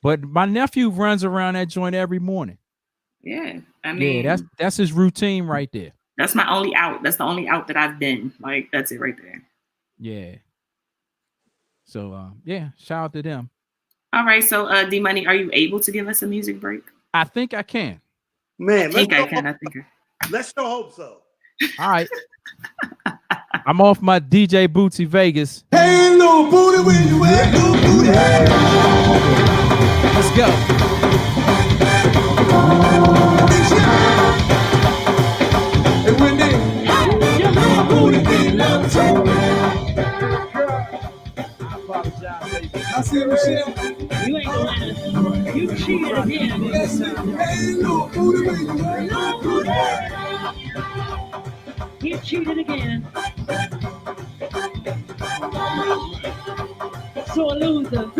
But my nephew runs around that joint every morning. Yeah. I mean, that's his routine right there. That's my only out. That's the only out that I've been. Like, that's it right there. Yeah. So shout out to them. All right. So D Money, are you able to give us a music break? I think I can. Man, I think let's sure hope so. All right. I'm off my DJ Bootsy Vegas. Hey, little booty, where you at, little booty? Let's go. And when they your little booty, they love to. I apologize, baby. I see Michelle. You ain't gonna let us. You cheated again. Hey, little booty, where you at, little booty? You cheated again. So a loser.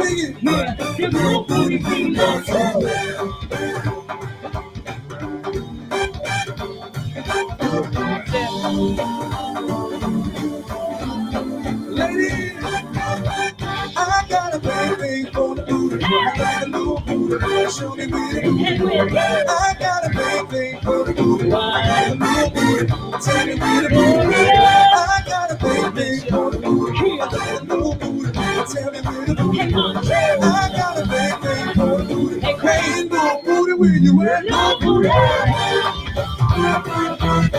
Yeah, them little booty females. Lady, I got a baby for the booty. I got a little booty. Show me with it. I got a baby for the booty. I got a little booty. Tell me with it. I got a baby for the booty. I got a little booty. Tell me with it. I got a baby for the booty. Hey, little booty, where you at? Little booty.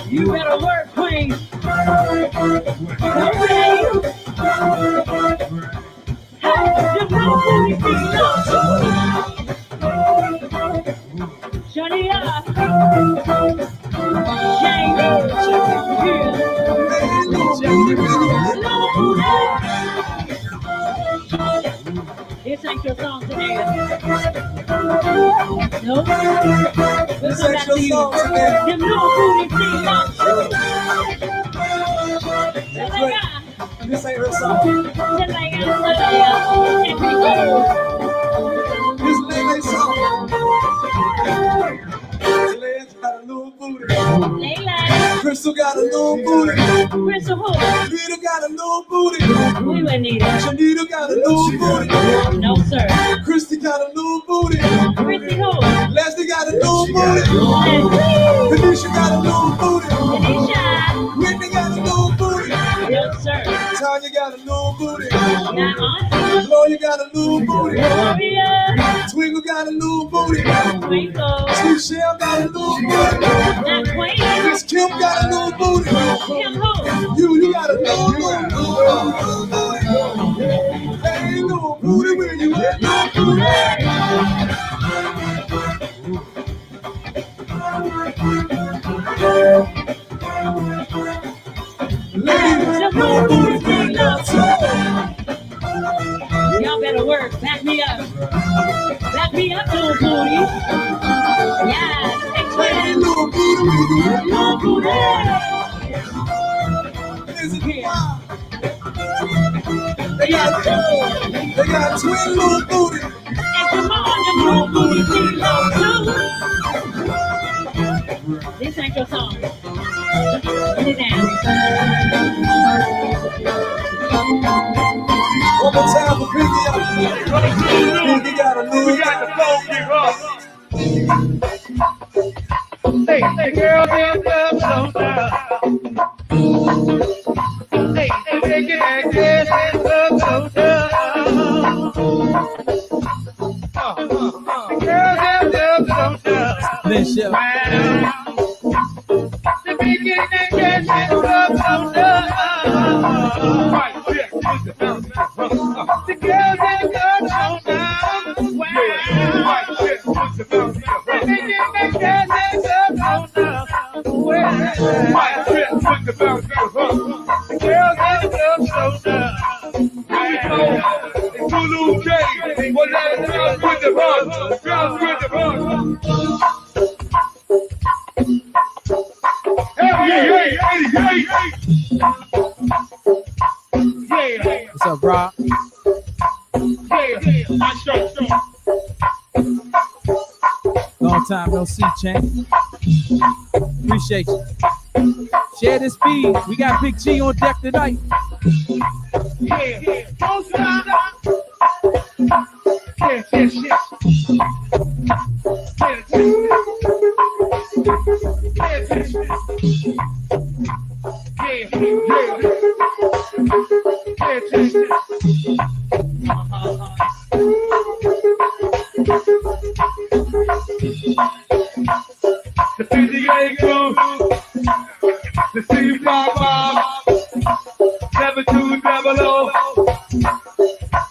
You better work, Queen. Okay. Them little booty females. Shut it up. This ain't your song today. Nope. This ain't your song today. Them little booty females. This ain't her song. This ain't her song. Leila's got a little booty. Crystal got a little booty. Crystal who? Rita got a little booty. We wouldn't need it. Shanita got a little booty. No, sir. Christy got a little booty. Christy who? Leslie got a little booty. Tanisha got a little booty. Tanisha. Whitney got a little booty. No, sir. Tanya got a little booty. Not on. Gloria got a little booty. Gloria. Twinkle got a little booty. Twinkle. Sweet Shell got a little booty. Not Queen. Miss Kim got a little booty. Kim who? You got a little booty. Hey, little booty, where you at? Little booty. Ladies, Them little booty females. Y'all better work. Back me up. Back me up, little booty. Yeah. hey, Explain. little booty, where you at? Little booty. Is it wild? They got twin little booty. And come on, them little booty females too. This ain't your song. Put it down. One more time for Pinky up. Pinky got a little. We got the flow, get up. Hey, the girl dance up so down. Hey, they get that dance up so down. The girl dance up so down. Then shall The big get that dance Zulu J. Well, that sounds with the bug. Sounds with the bug. Hey. Yeah. What's up, Rob? Yeah. Long time no see, champ. Appreciate you. Share this feed. We got Big G on deck tonight. Yeah. Don't stop. Yeah. The PDA crew, the C5, 7200,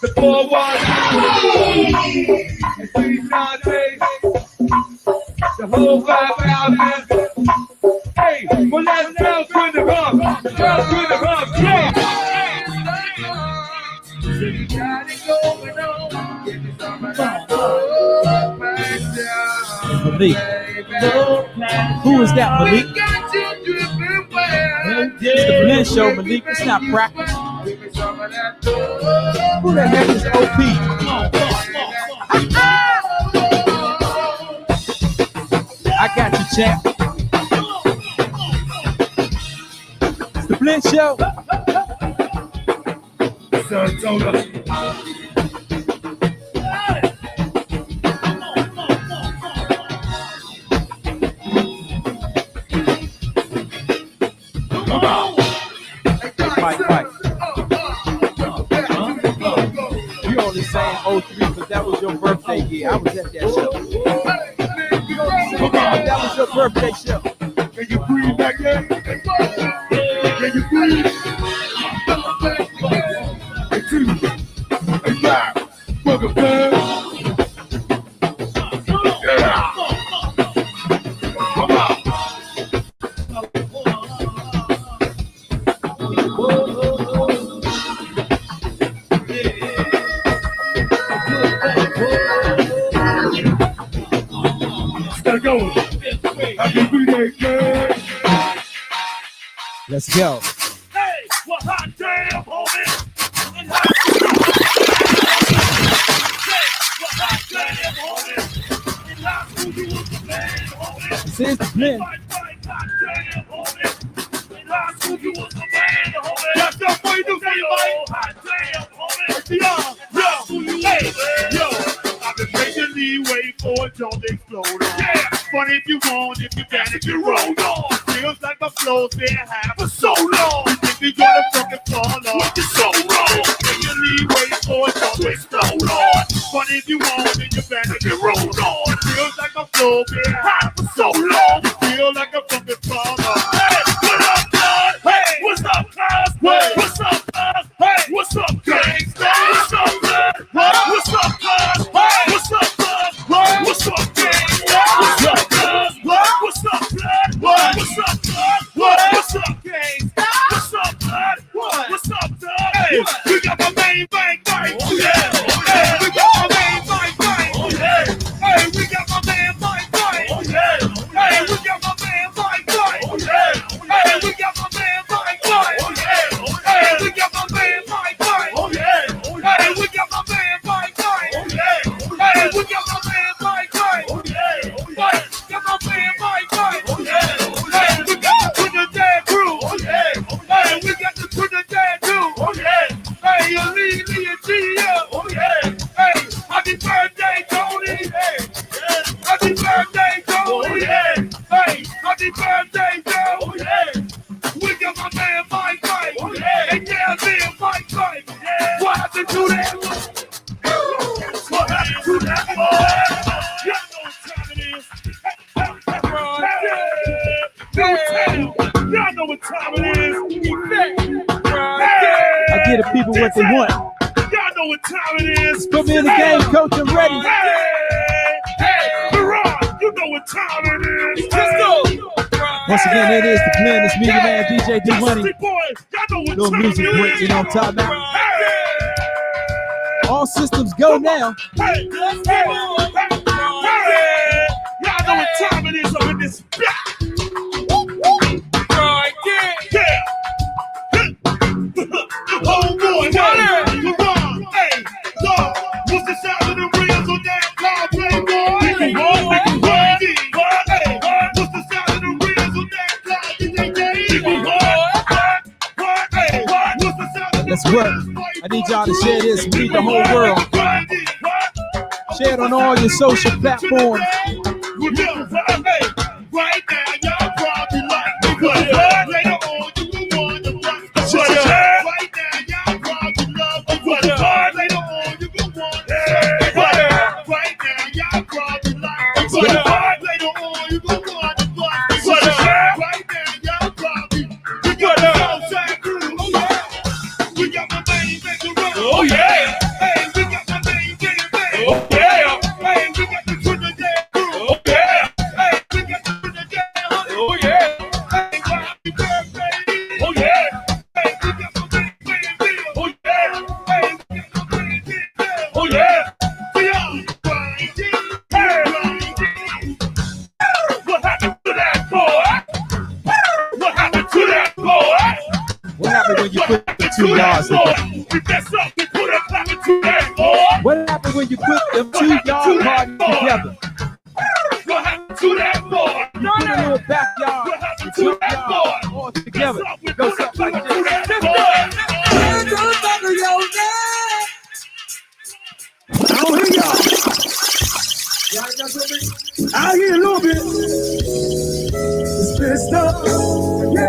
the 41, the 398, the whole 5,000. Hey, well, let's bounce with the rump. Bounce with the rump, yeah. You got it going on. Give me some of that. Malik. Who is that, Malik? It's the Blend Show, Malik. It's not practice. Who the heck is OP? I got you, champ. It's the Blend Show. Mike. You only saying 03 because that was your birthday year. I was at that show. That was your birthday show. Can you breathe back there? Can you breathe? Hey, two. Hey, five. Fuck man. Yeah. Come on. Gotta go. I can be that girl. Let's go. Hey, well, hot damn, homie. This is the Blend. That's the way you do yo, I've been patiently waiting for it, don't explode on. Yeah, funny if you want, if you can, if you roll on. Feels like my flow's been high for so long. You think we gonna fucking fall off? You're so wrong. Patiently waiting for it, don't explode on. Funny if you want, if you can, if you roll on. Feels like my flow's been high for so long. Feel like a fucking fall off. Hey, what up, blood? Hey, what's up, cuz? Hey, what's up, cuz? Hey, what's up, gangsta? What's up, blood? What's up, cuz? Hey, what's up, blood? What's up, gangsta? What's up, cuz? What's up, blood? What's up, blood? What's up, gangsta? What's up, blood? What's up, blood? Hey, we got my main bang bang. Oh yeah. Hey, we got my main bang bang. Oh yeah. Hey, we got my man bang bang. Oh yeah. Hey, we got my man bang bang. Oh yeah. Hey, we got my man bang bang. Oh yeah. Hey, we got my man bang bang. Oh yeah. Hey, we got my man bang bang. Oh yeah. Hey, we got my man bang bang. Oh yeah. Hey, got my man bang bang. Oh yeah. Hey, we got the Trinidad crew. Oh yeah. Hey, we got the Trinidad crew. Oh yeah. Hey, you leave me a G up. Oh yeah. Hey, happy birthday, Tony. Hey, happy birthday, Tony. Oh yeah. Hey, happy birthday, Joe. Oh yeah. We got my man Mike Mike. Oh yeah. And yeah, man Mike Mike. Yeah. What happened to that? What happened to that? Y'all know what time it is. Y'all know what time it is. I give the people what they want. Y'all know what time it is. Put me in the game, coach. I'm ready. Hey, Miran, you know what time it is. Let's go. Once again, it is the Blend. It's me, your man, DJ D Money. Y'all know what Little time music it break, is. you know what I'm talking about? All systems go now. Hey, hey, hey, y'all know what time it is up in this block. Right, yeah. Homeboy, LeBron, hey, dog, what's the sound of the reels on that car, playboy? Hey, what's the sound of the reels on that car, DJ? What's the sound of the Let's work. I need y'all to share this. We need the whole world. Share it on all your social platforms. Right now, y'all probably like me, but later on, you will want to bust the shut up. Right now, y'all probably love me, but later on, you will want to right now, y'all probably like me, but later on, you will want to bust the shut up. Right now, y'all probably we got the outside crew. Oh yeah, we got my main making run. Oh yeah, hey, we got my main making run. Oh yeah, hey, we got the Trinidad crew. Oh yeah, hey, we got the Trinidad. Oh yeah, hey, happy birthday. Oh yeah, hey, we got my main making run. Oh yeah, hey, we got my main making run. Oh yeah, we are grinding, grinding. What happened to that boy? What happened to that boy? What happened when you put the 2 yards together? We mess up, we put a clapping to that boy. What happened when you put them 2 yard parties together? What happened to that boy? Put a little backyard, What happened to front that yard, boy? all together. Mess up, we It goes put a something like clapping to this. that boy. I don't hear y'all. I hear a little bit. It's pissed up. Yeah,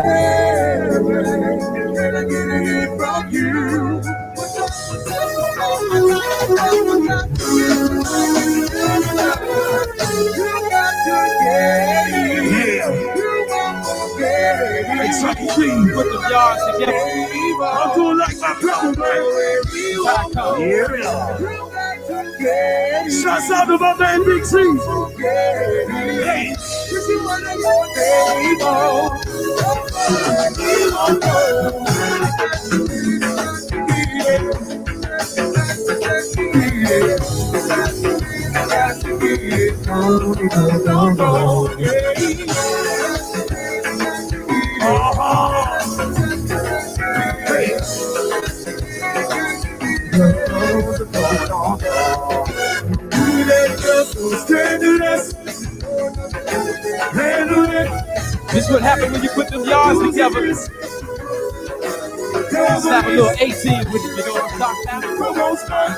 can I get it from you? Put the yards together. I'm doing like my brother, man. Yeah. Shouts out to my man Big C. Hey. This is what happened when you put them yards together. Just have a little 18 with it, you know what I'm talking about?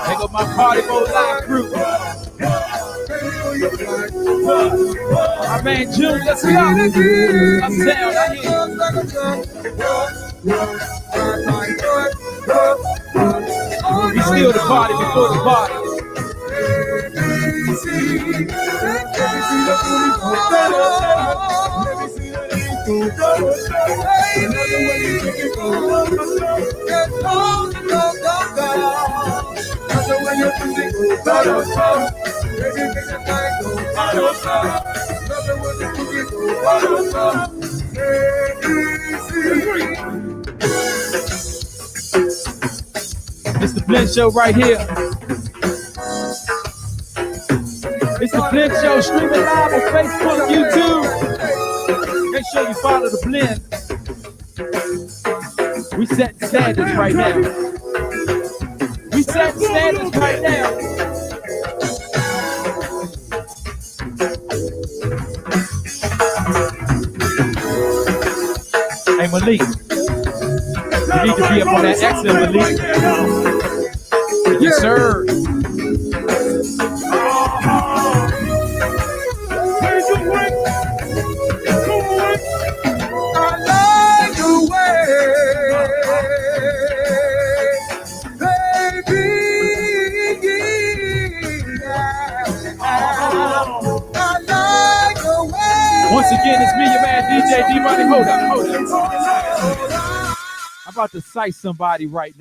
Take up my party mode live crew. My man June, let's go. I'm down, I hear we still the party before the party. It's the Blend Show right here. It's the Blend Show streaming live on Facebook, YouTube. Make sure you follow the Blend. We set standards right now. We set standards right now. Hey Malik, you need to be up on that accent, Malik. Yes, sir. Once again, it's me, your man DJ D-Money. Hold up. I'm about to cite somebody right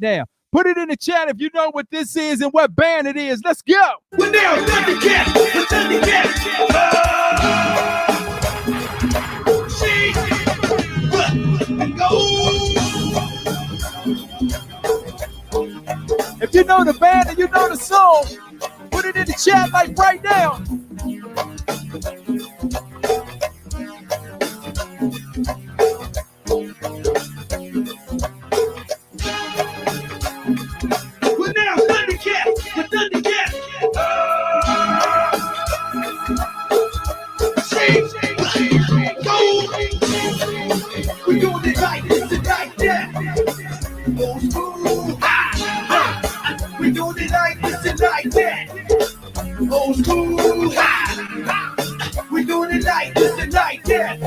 now. Put it in the chat if you know what this is and what band it is. Let's go. We're now Thundercat. We're Thundercat. See? Go. If you know the band and you know the song, put it in the chat like right now. We're now Thundercat. We're Thundercat. See? Go. We're doing it like this and like that. Old school. We're doing it like this and like that. Old school. We're doing it like this and like that.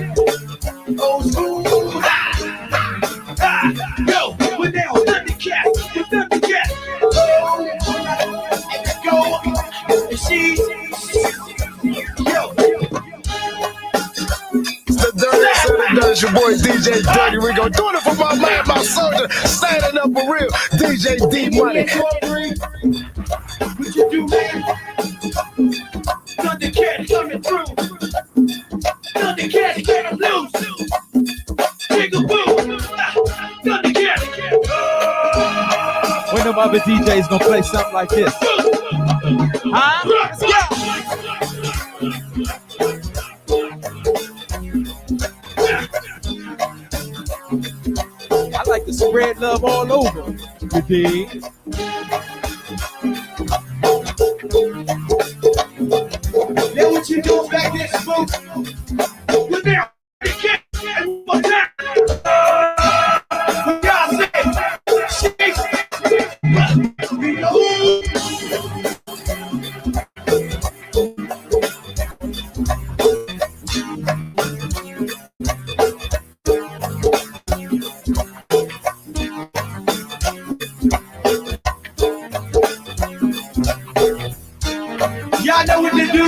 Old school. Yo, we're now Thundercat. We're Thundercat. Go. See. Yo. It's your boy DJ Dirty. We gon' do it for my man, my soldier, standing up for real. DJ D Money. What you do, man? Thundercat coming through. Thundercat get loose. Jigaboo. Thundercat. When them other DJs gonna play something like this? Huh? Let's go. I like to spread love all over. You dig? Now what you doing back there, smoke? We're now Thundercat. And one more time. What y'all say? Shake. Y'all know what to do.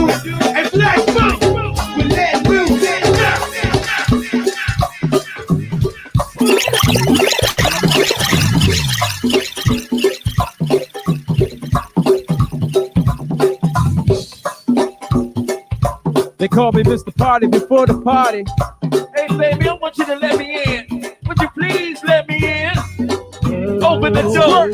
And Black Smoke with that music. They call me Mr. Party before the party. Hey, baby, I want you to let me in. Would you please let me in? Open the door.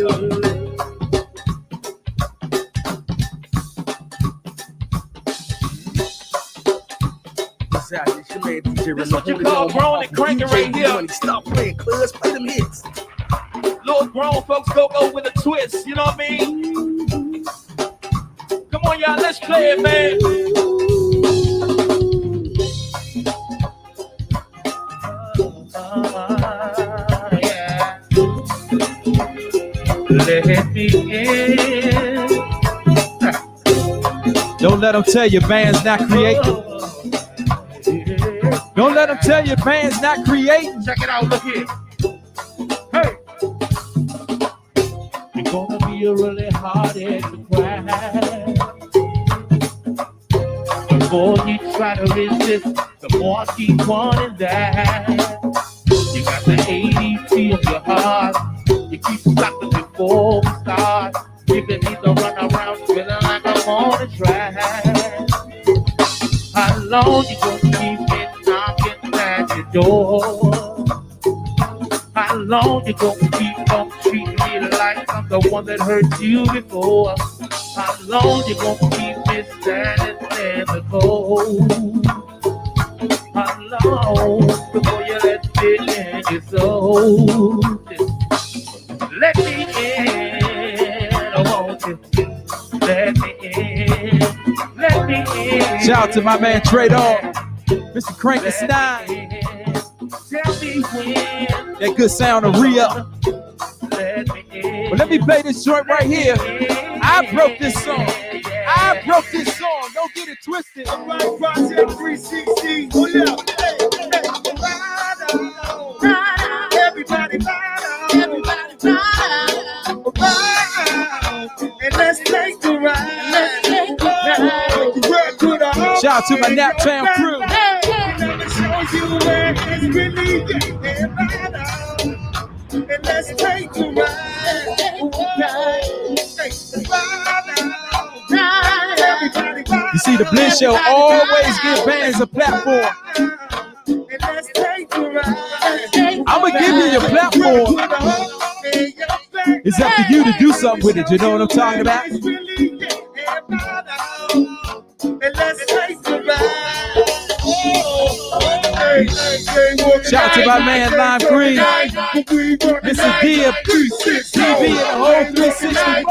This what you call grown and cranking right here. Stop playing, cuz. Play them hits. Little grown folks go with a twist, you know what I mean? Come on, y'all, let's play it, man. Yeah. Let me in. Don't let them tell you band's not creating. Don't let them tell you band's not creating. Check it out, look here. Hey. It's gonna be a really hard head to cry. The more you try to resist, the more I keep wanting that. You got the ADT of your heart. You keep stopping before we start. Giving me the run around, feeling like I'm on a track. How long you gonna keep me knocking at your door? How long you gonna keep on treating me like I'm the one that hurt you before? How long you gonna keep me standing in the cold? How long before you let me in your soul? Let me in, I want you. Let me in, let me in. Shout out to my man Trey Dog, Mr. Crankenstein. Tell me when. That good sound of Rhea. Let me in. But let me play this joint right here. I broke this song. I broke this song. Don't get it twisted. Right, Project 360. Hold up. Hey, hey. Everybody ride. Everybody ride. And let's take the ride. Let's take the ride. Shout out to my Naptown crew. Let me show you where it's really getting ride. And let's take the ride. You see, the Blend Show always give bands a platform. I'm gonna give you your platform. It's up to you to do something with it. You know what I'm talking about? Shout out to my man Lime Green, Mr. D of TV and the whole 365.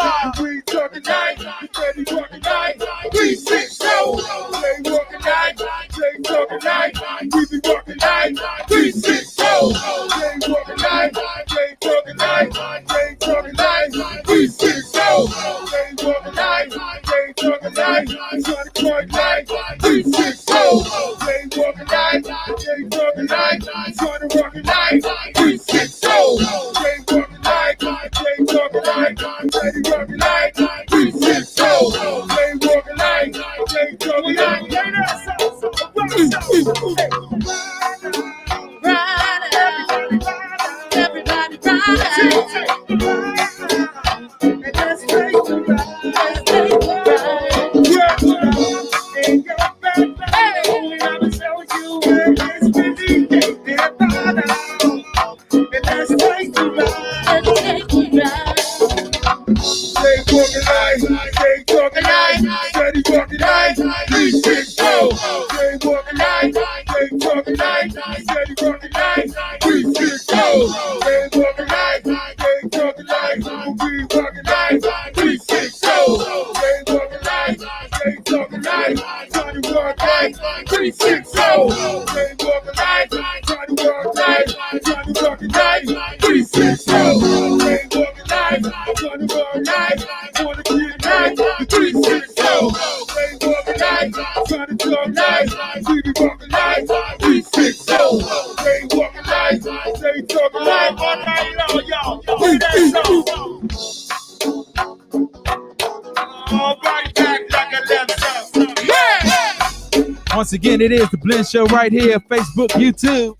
Once again, it is the Blend Show right here, Facebook, YouTube.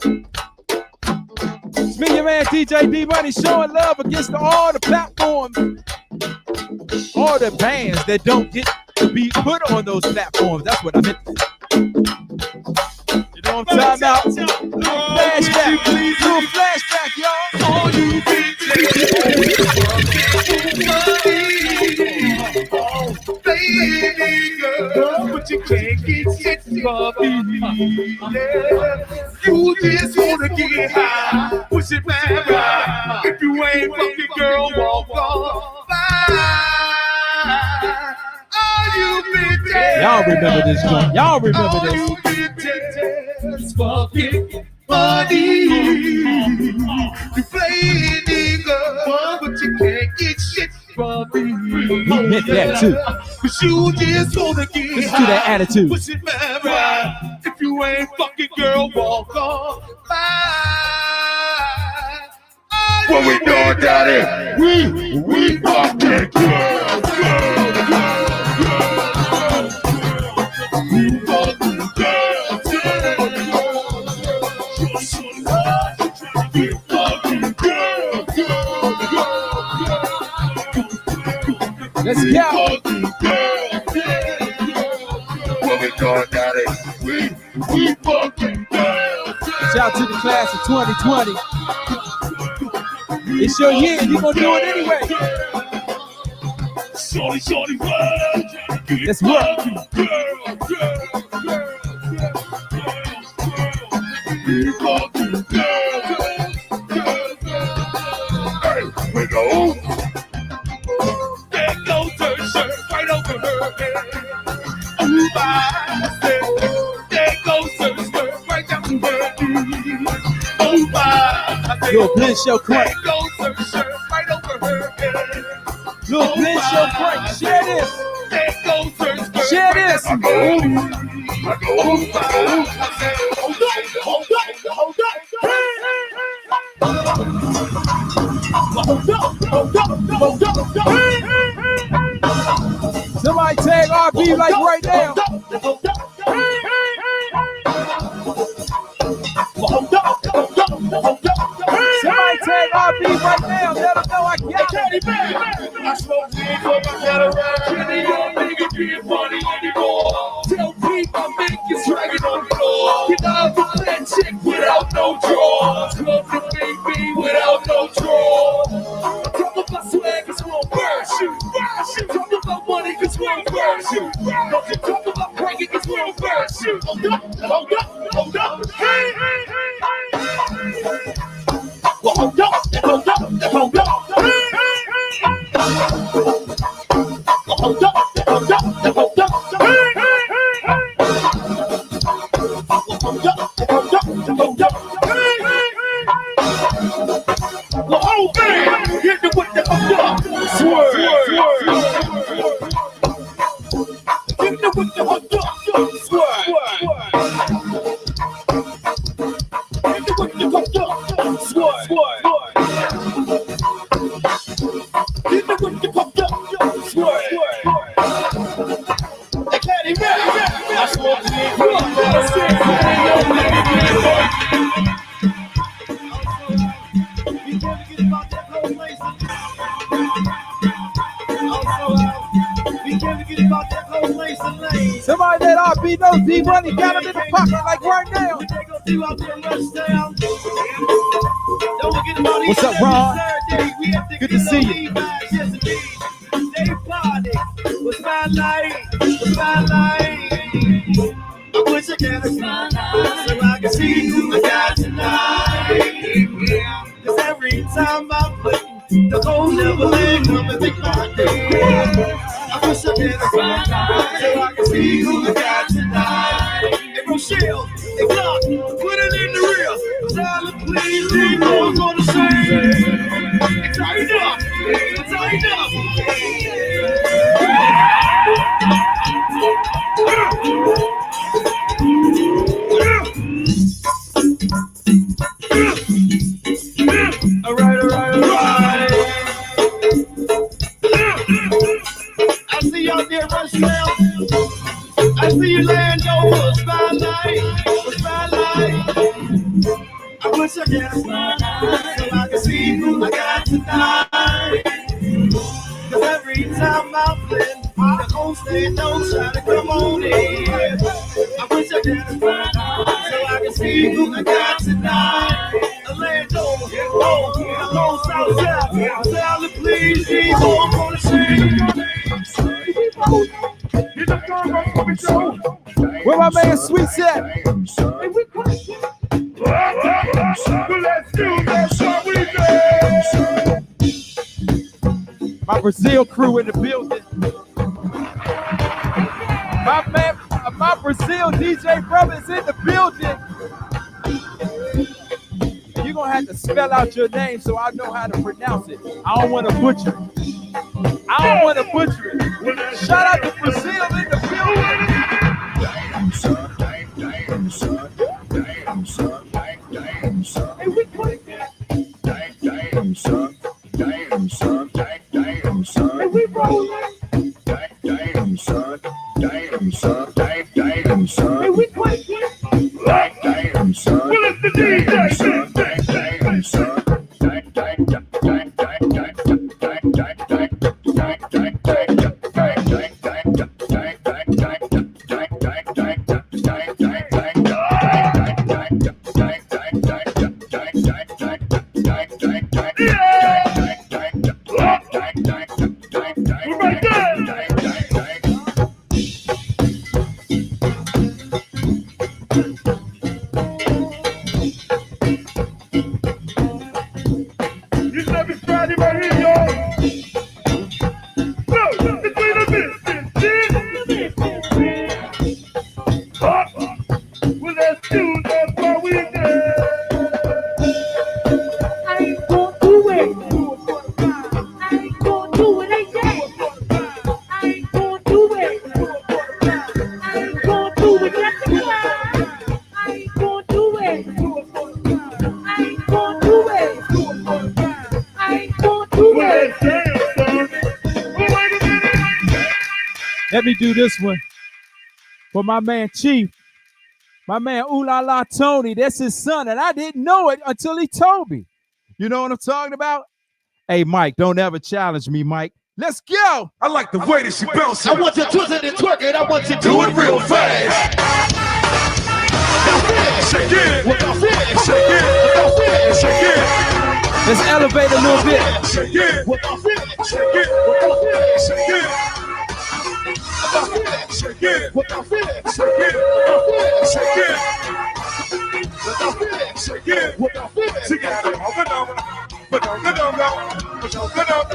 It's me, your man, DJ D Money, showing love against all the platforms, all the bands that don't get to be put on those platforms. That's what I meant. You know what I'm talking about? Little flashback, y'all. All you but you can't get shit from me. Yeah. You just wanna get high, push it back right. If you ain't fucking girl, walk on by. All you bitches, y'all remember this joint. Y'all remember this. All you bitches, fucking money. You play nigga, but you can't get shit from me. We meant that too. But you just wanna get listen to that attitude. Push it back right. If you ain't fucking girl, walk on by. What we doing, daddy? We fucking girl. We fucking girl. We fucking girl. Let's go. What we doing, daddy? We fucking girl. Shout out to the class of 2020. It's your year. You gonna do it anyway. Shorty, work. Let's work. We fucking girl. Hey, we go. There goes her shirt right over her head. Oh my, there goes her skirt right down to her knees. Oh my, Little Blend Show crank. there goes her shirt right over her head. Little Blend Show crank. Share this. There goes her skirt. Share this. I go, oh my, I said, hold up. Somebody tag RB like right now. Somebody tag RB right now. Let them know I got it. I smoke weed for my cataract. Any young nigga being funny anymore. Don't you talk about breaking this little bird shit. Hold up. Hey. Well, hold up. Hey. Well, hold up. Hold up. Well, hold man, hit the with the hold up. Swerve. Hit the with the hold up. Swerve. Hit the with the hold up. Swerve. Hit the with the hold up. Swerve. I smoke weed. Somebody that RB knows D-Money got him in the pocket like right now. What's up, Ron? Good to see you. What's my life? I wish I could smile so I can see who I got tonight. Cause every time I play, the whole level ain't coming big my day. I wish I could smile so I can see who I got tonight. Hey, Rochelle, hey, Glock, put it in the rear. Tyler, please, you know I'm gonna say. Tighten up. All right. I see y'all there, Rochelle. I see you laying over a spotlight. I wish I could smile so I can see who I got tonight. Cause every time I play, the whole stage don't try to come on in. I wish I could smile so I can see who I got tonight. A land over, along South South. Sally, please, I'm gonna sing. Where my man Sweet's at? My Brazil crew in the building. My Brazil DJ brothers in the building. You're gonna have to spell out your name so I know how to pronounce it. I don't want to butcher it. Shout out to Brazil in the building. Let me do this one for my man Chief, my man Ooh La La Tony. That's his son, and I didn't know it until he told me. You know what I'm talking about? Hey, Mike, don't ever challenge me, Mike. Let's go. I like the way that she bounces. I want you to twist it and twerk it. I want you to do it real fast. Shake it. Shake it. Shake it. Let's elevate a little bit. Shake it. Shake it. Shake it. Shake it. shake it. Without fear, shake it. Shake it. Without fear, shake it. Without fear, shake it. But don't get over. But don't get over.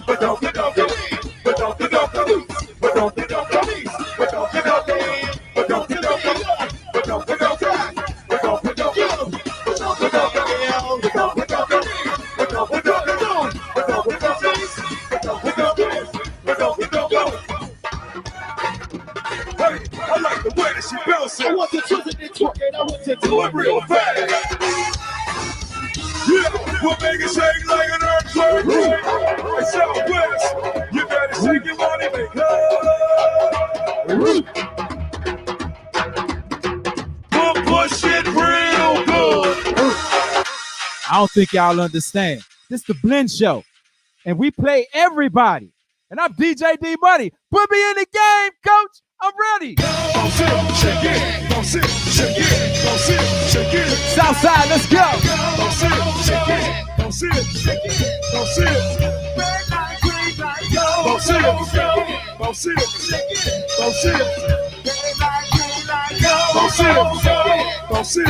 But don't get over. But don't get over. But don't get over. But don't get over. But don't get over. But don't get over. But don't get over. But don't get over. But don't get over. But don't get over. But don't get over. But don't get over. But don't get over. Hey, I like the way that she bounces. I want to twist it and twerk it. I want to do it real fast. Yeah, we'll make it shake like an earthquake. Hey, Southwest, you better shake your money maker. We'll push it real good. I don't think y'all understand. This is the Blend Show, and we play everybody. And I'm DJ D Money. Put me in the game, coach. I'm ready. Don't sit, shake it. Don't sit, shake it. Don't sit, shake it. Southside, let's go. Don't sit, shake it. Don't sit, shake it. Don't sit. Don't sit, don't sit. Don't sit. Don't sit, don't sit.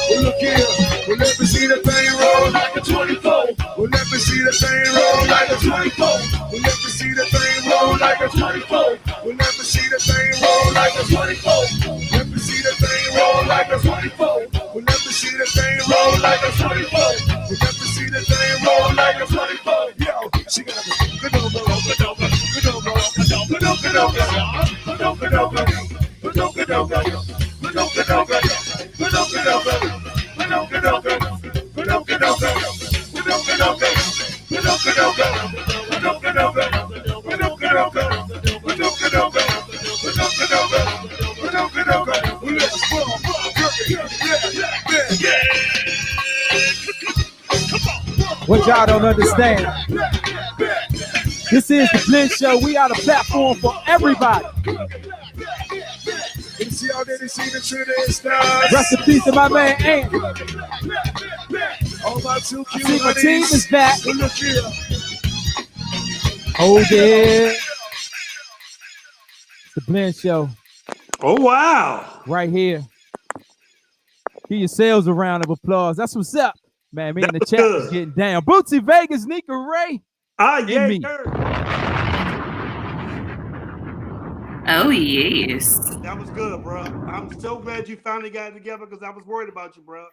Well, look here. Well, let me see the thing roll like a 24. Well, let me see the thing roll like a 24. Well, let me see the thing roll like a 24. Well, let me see the thing roll like a 24. Let me see the thing roll like a 24. Well, let me see the thing roll like a 24. Well, let me see the thing roll like a 24. Yo, she got a good over. What y'all don't understand, this is the Blend Show. We are the platform for everybody. See how they see the shooting stars. Rest in peace to my man Ant. All my two cute See, my team honeys. is back. Well, look here. Oh yeah, it's the Blend Show Oh wow. right here. Give yourselves a round of applause. That's what's up, man. Me in the was chat is good. getting down. Bootsy Vegas, Nika Ray. Yeah. me. Oh yes. That was good, bro. I'm so glad you finally got it together because I was worried about you, bro.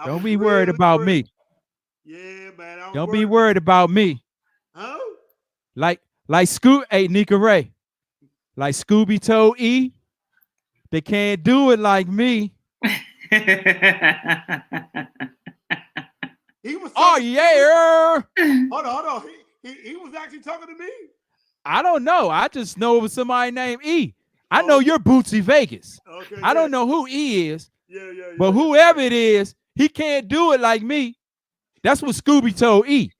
Don't be worried about me. Yeah, man. I was Don't be worried about me. Huh? Like hey, Nika Ray. Like Scooby told E, they can't do it like me. He was. Oh yeah. Hold on. He was actually talking to me. I don't know. I just know it was somebody named E. I know you're Bootsy Vegas. Okay. I don't know who E is, Yeah. but whoever it is, he can't do it like me. That's what Scooby told E.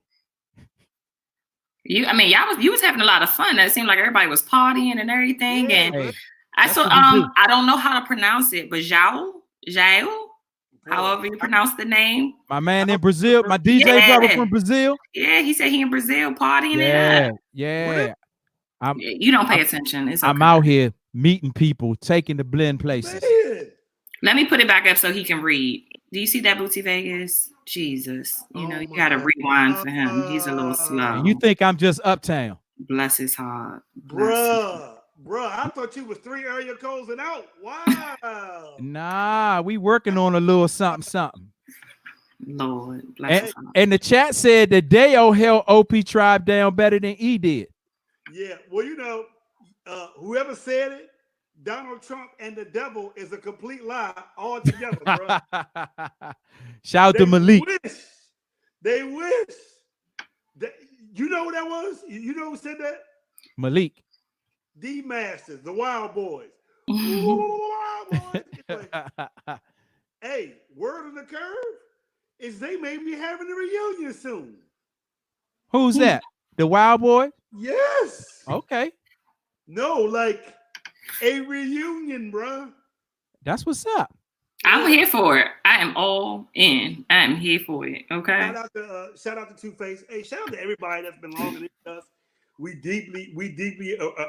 You was having a lot of fun. It seemed like everybody was partying and everything. Yeah, And Hey, I that's so what we do. I don't know how to pronounce it, but Zhao, however you pronounce the name. My man in Brazil, my DJ Yeah. brother from Brazil. Yeah, he said he in Brazil partying it Yeah, up. yeah. You don't pay attention. It's okay. I'm out here meeting people, taking the blend places. Man. Let me put it back up so he can read. Do you see that, Bootsy Vegas? Jesus. You know, Oh you my gotta God. rewind for him. He's a little slow. And you think I'm just uptown? Bless his heart. Bless Bruh, I thought you was 3 area codes and out. Wow. Nah, we working on a little something. Lord. Bless his heart. And the chat said that Deo held OP Tribe down better than E did. Yeah, well, you know, whoever said it, Donald Trump and the devil is a complete lie altogether, bro. Shout out to Malik. They wish. You know who that was? You know who said that? Malik. D Masters, the Wild Boys. Wild Boys. Hey, word on the curve is they may be having a reunion soon. Who's that? The Wild Boy? Yes. Okay. No, like a reunion, bro. That's what's up. I'm here for it. I am all in. I am here for it. Okay. Shout out to Two Face. Hey, shout out to everybody that's been longer than us. we deeply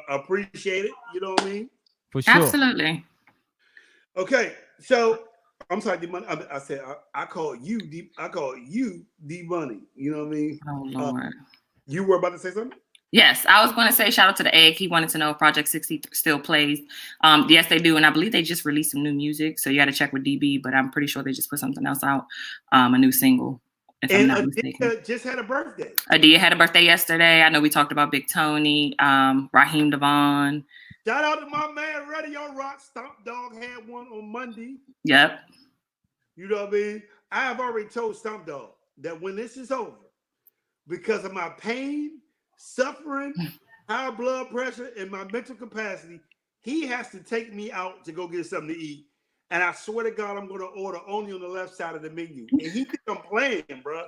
appreciate it. You know what I mean? For sure. Absolutely. Okay, so I'm sorry, D Money. I said I call you D. I call you D Money. You know what I mean? Oh Lord. You were about to say something? Yes, I was going to say shout out to the Egg. He wanted to know if Project 60 still plays. Yes, they do, and I believe they just released some new music. So you got to check with DB, but I'm pretty sure they just put something else out, a new single. If I'm not mistaken. Just had a birthday. Adia had a birthday yesterday. I know we talked about Big Tony, Raheem Devon. Shout out to my man Radio Rock. Stomp Dog had one on Monday. Yep. You know what I mean? I have already told Stomp Dog that when this is over, because of my pain, suffering, high blood pressure, and my mental capacity, he has to take me out to go get something to eat. And I swear to God, I'm going to order only on the left side of the menu. And he think I'm playing, bro.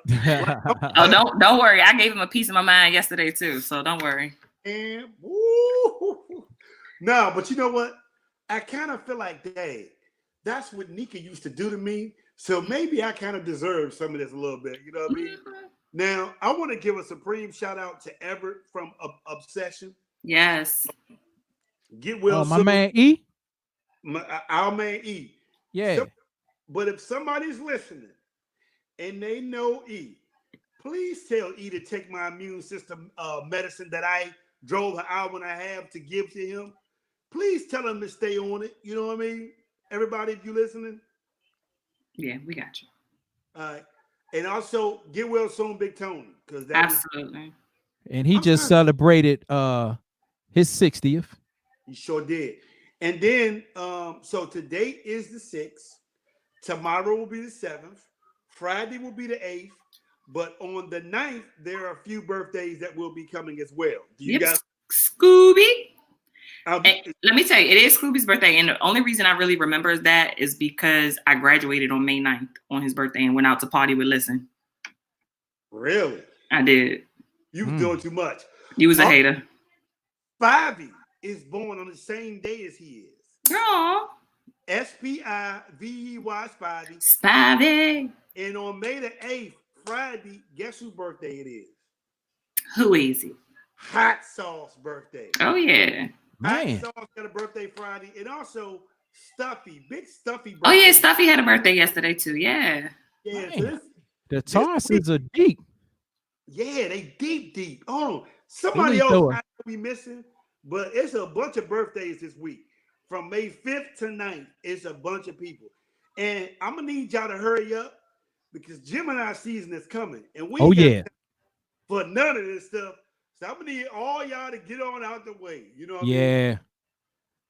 Oh, don't worry. I gave him a piece of my mind yesterday too, so don't worry. And woo. No, but you know what? I kind of feel like, dang, that's what Nika used to do to me. So maybe I kind of deserve some of this a little bit. You know what I mean? Now, I want to give a supreme shout out to Everett from Obsession. Yes. Get well. My man E. Our man E. Yeah. So, but if somebody's listening and they know E, please tell E to take my immune system medicine that I drove an hour and a half to give to him. Please tell him to stay on it. You know what I mean? Everybody, if you listening. Yeah, we got you. All right. And also get well soon, Big Tony. Because absolutely. And he just celebrated his 60th. He sure did. And then, so today is the 6th. Tomorrow will be the 7th. Friday will be the 8th. But on the 9th, there are a few birthdays that will be coming as well. Do you guys? Scooby. Let me tell you, it is Scooby's birthday. And the only reason I really remember that is because I graduated on May 9th on his birthday and went out to party with Listen. Really? I did. You was doing too much. You was a hater. Spivey is born on the same day as he is. Aww. Spivey Spivey. Spivey. And on May the 8th, Friday, guess whose birthday it is? Who is it? Hot Sauce birthday. Oh, yeah. Man. Hot Sauce got a birthday Friday. And also Stuffy, big Stuffy birthday. Oh, yeah, Stuffy had a birthday yesterday, too. Yeah. Yeah, so the Tarsons are deep. Yeah, they deep. Oh, somebody else I be missing, but it's a bunch of birthdays this week. From May 5th to 9th, it's a bunch of people. And I'm going to need y'all to hurry up because Gemini season is coming. And we for none of this stuff. So I'm going to need all y'all to get on out the way. You know what I mean? Yeah.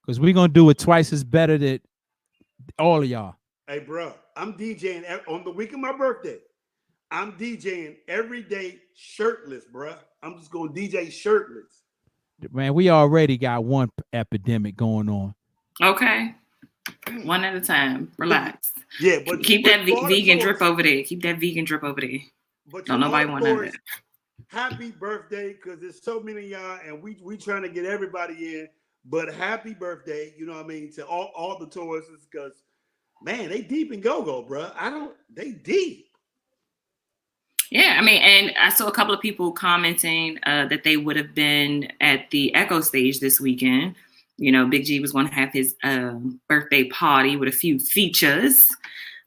Because we're going to do it twice as better than all of y'all. Hey, bro, I'm DJing on the week of my birthday. I'm DJing every day shirtless, bro. I'm just going to DJ shirtless. Man, we already got one epidemic going on. Okay. One at a time. Relax. Yeah, but keep that vegan drip over there. Keep that vegan drip over there. But don't nobody want that. Happy birthday, because there's so many of y'all, and we trying to get everybody in. But happy birthday, you know what I mean, to all the tourists, because man, they deep in go-go, bro. They deep. Yeah, I mean, and I saw a couple of people commenting that they would have been at the Echo stage this weekend. You know, Big G was going to have his birthday party with a few features.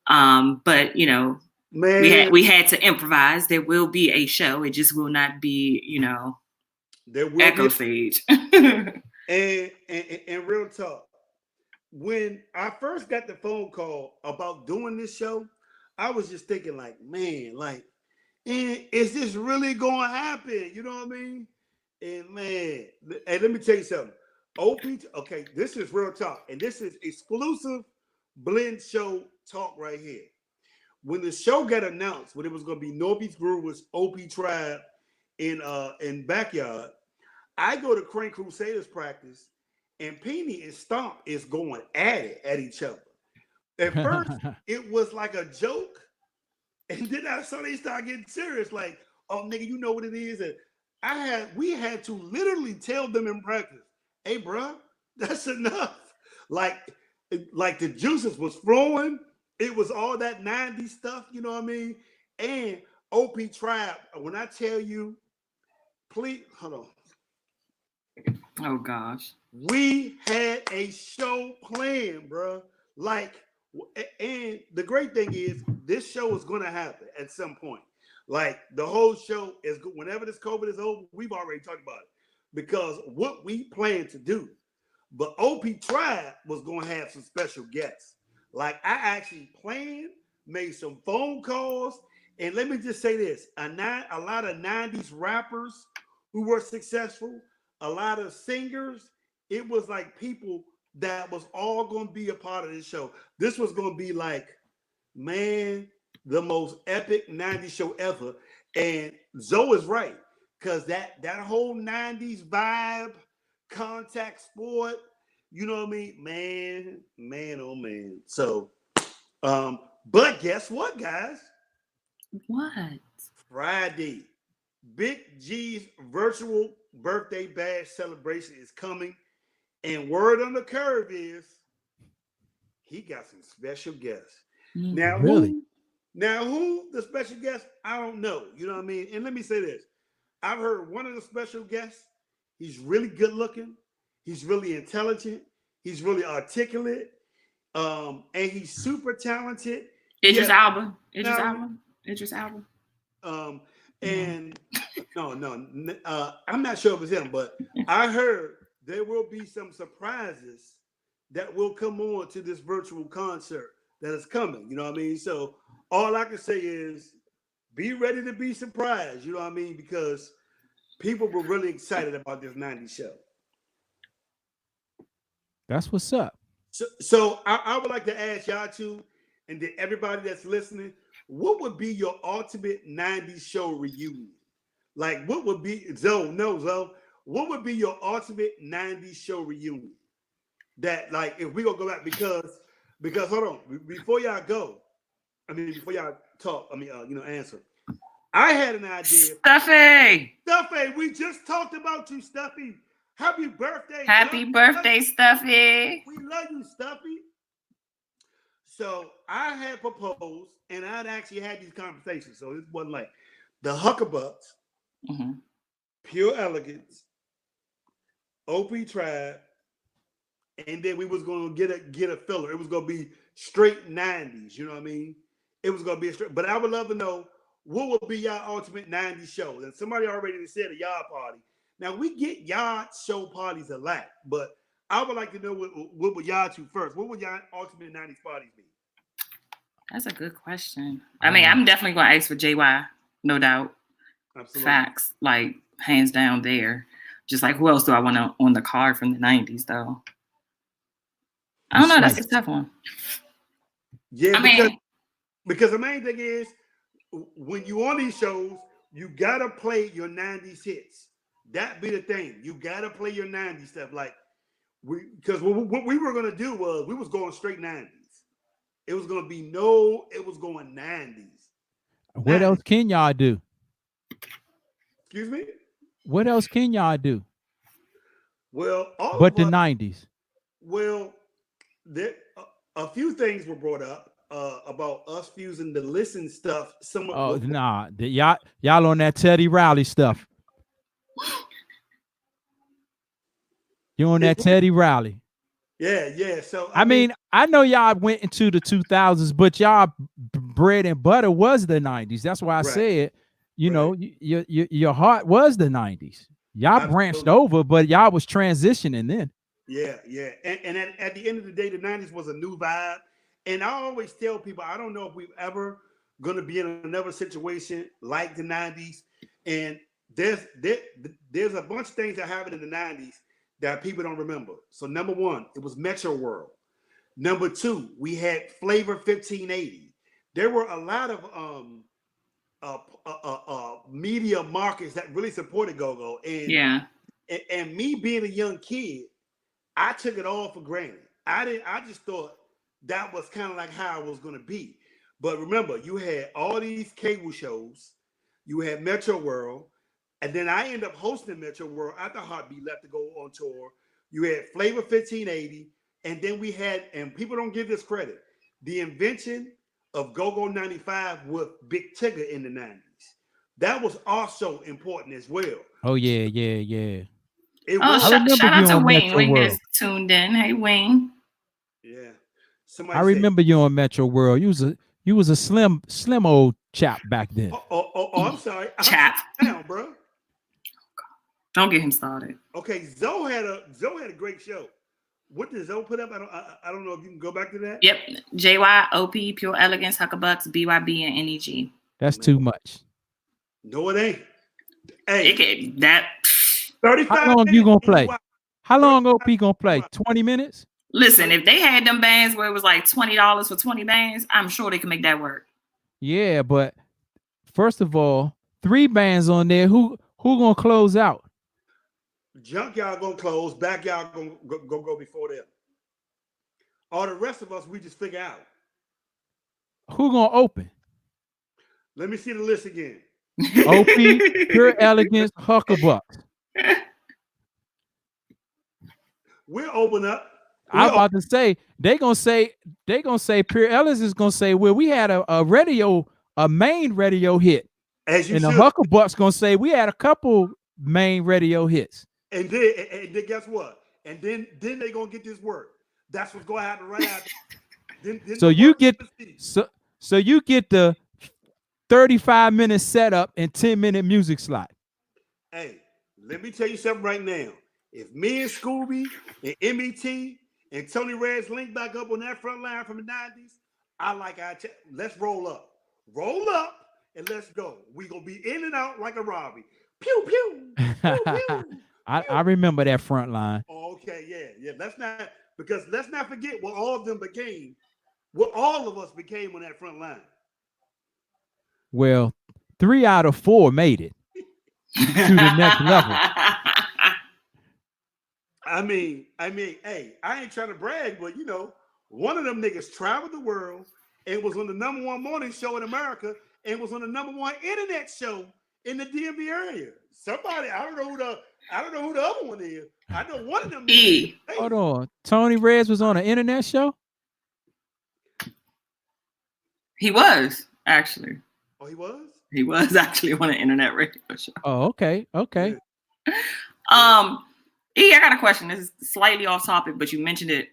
But, you know, man, we had to improvise. There will be a show. It just will not be, you know, Echo stage. and real talk, when I first got the phone call about doing this show, I was just thinking like, man, like, is this really going to happen? You know what I mean? And man, and let me tell you something. Okay, this is real talk, and this is exclusive Blend Show talk right here. When the show got announced, when it was going to be Norby's Groover's OP Tribe in Backyard, I go to Crane Crusaders practice, and Peony and Stomp is going at each other. At first, it was like a joke. And then I saw they start getting serious, like, oh, nigga, you know what it is? And we had to literally tell them in practice, hey, bro, that's enough. Like the juices was flowing. It was all that 90s stuff, you know what I mean? And OP Tribe, when I tell you, please, hold on. Oh gosh. We had a show planned, bro. Like, and the great thing is, this show is going to happen at some point. Like, the whole show is whenever this COVID is over, we've already talked about it because what we plan to do. But OP Tribe was going to have some special guests. Like, I actually planned, made some phone calls, and let me just say this: a lot of '90s rappers who were successful, a lot of singers. It was like people that was all going to be a part of this show. This was going to be like, man, the most epic '90s show ever. And Zoe is right, because that whole '90s vibe, contact sport, you know what I mean? Man, oh man. So, but guess what, guys? What? Friday, Big G's virtual birthday bash celebration is coming. And word on the curve is he got some special guests. Now, Really? who the special guest? I don't know. You know what I mean? And let me say this. I've heard one of the special guests, he's really good looking, he's really intelligent, he's really articulate, and he's super talented. Idris Elba. And no, I'm not sure if it's him, but I heard there will be some surprises that will come on to this virtual concert that is coming. You know what I mean? So all I can say is be ready to be surprised. You know what I mean? Because people were really excited about this '90s show. That's what's up. So I would like to ask y'all two, and then everybody that's listening, what would be your ultimate '90s show reunion? Like, what would be Zoe? What would be your ultimate '90s show reunion? That, like, if we gonna go back, because hold on, before y'all go, before y'all talk, answer. I had an idea. Stuffy, we just talked about you, Stuffy. Happy birthday! Happy birthday, Stuffy. We love you, Stuffy. So I had proposed, and I'd actually had these conversations. So it wasn't like the Huckabucks, Pure Elegance, OP Tribe, and then we was going to get a filler. It was going to be straight '90s. You know what I mean? It was going to be a straight. But I would love to know what would be your ultimate '90s show. And somebody already said a yard party. Now we get yard show parties a lot, but I would like to know what would y'all two first. What would y'all ultimate '90s parties be? That's a good question. I mean, I'm definitely going to ask for JY, no doubt. Absolutely. Facts, like hands down there. Just like, who else do I want on the card from the '90s though? I don't know. That's a tough one. Yeah, because the main thing is when you on these shows, you gotta play your '90s hits. That be the thing. You gotta play your '90s stuff. Like because what we were gonna do was we was going straight '90s. It was gonna be it was going '90s. What else can y'all do? Excuse me? What else can y'all do? Well, but the '90s. Well, there a few things were brought up about us fusing the listen stuff. Y'all on that Teddy Riley stuff. You on that Teddy Riley? Yeah. So I mean, I know y'all went into the 2000s, but y'all bread and butter was the '90s. That's why I said, you know, your heart was the '90s. Y'all branched over, but y'all was transitioning then. Yeah. And at the end of the day, the '90s was a new vibe. And I always tell people, I don't know if we've ever going to be in another situation like the '90s. And there's a bunch of things that happened in the '90s that people don't remember. So number one, it was Metro World. Number two, we had Flavor 1580. There were a lot of media markets that really supported go-go. And me being a young kid, I took it all for granted. I just thought that was kind of like how it was going to be. But remember, you had all these cable shows. You had Metro World. And then I ended up hosting Metro World after Heartbeat left to go on tour. You had Flavor 1580. And then we had, and people don't give this credit, the invention of Go-Go 95 with Big Tigger in the 90s. That was also important as well. Oh, yeah. It Oh, was. I remember shout out you to on Wayne. Metro Wayne World. is tuned in. Hey, Wayne. Yeah. Somebody I remember you on Metro World. You was a slim old chap back then. said, oh, I'm sorry. Chap. I'm down, bro. Don't get him started. Okay, Zoe had a great show. What did Zoe put up? I don't know if you can go back to that. Yep. JYOP, Pure Elegance, Huckabucks, BYB, and NEG. That's too much. No, it ain't. Hey, That 35 How long you gonna minutes, play? wow. How long OP gonna play? 20 minutes? listen, if they had them bands where it was like $20 for 20 bands, I'm sure they could make that work. Yeah, but first of all, 3 bands on there. Who gonna close out? Junkyard gonna close. Backyard gonna go before them. All the rest of us, we just figure out. Who gonna open? Let me see the list again. OP, Pure Elegance, Huckabucks. We'll open up. I'm about to say they gonna say Pure Elegance is gonna say, well, we had a main radio hit, As you and the should. Huckabucks gonna say we had a couple main radio hits. And then guess what? And then they gonna get this work. That's what's gonna happen right after. Then So the you work get is- so you get the 35-minute setup and 10-minute music slot. Hey, let me tell you something right now. If me and Scooby and MET and Tony Reds link back up on that front line from the 90s, let's roll up. Roll up and let's go. We gonna be in and out like a Robbie. Pew pew. Pew, pew. I remember that front line. Okay, yeah. Let's not forget what all of them became, what all of us became on that front line. Well, 3 out of 4 made it to the next level. I mean, hey, I ain't trying to brag, but one of them niggas traveled the world and was on the #1 morning show in America and was on the #1 internet show in the DMV area. Somebody, I don't know who the other one is. I know one of them. E. Hold on. Tony Reds was on an internet show? He was actually. Oh, he was? He was actually on an internet radio show. Oh, okay. Okay. E, I got a question. This is slightly off topic, but you mentioned it.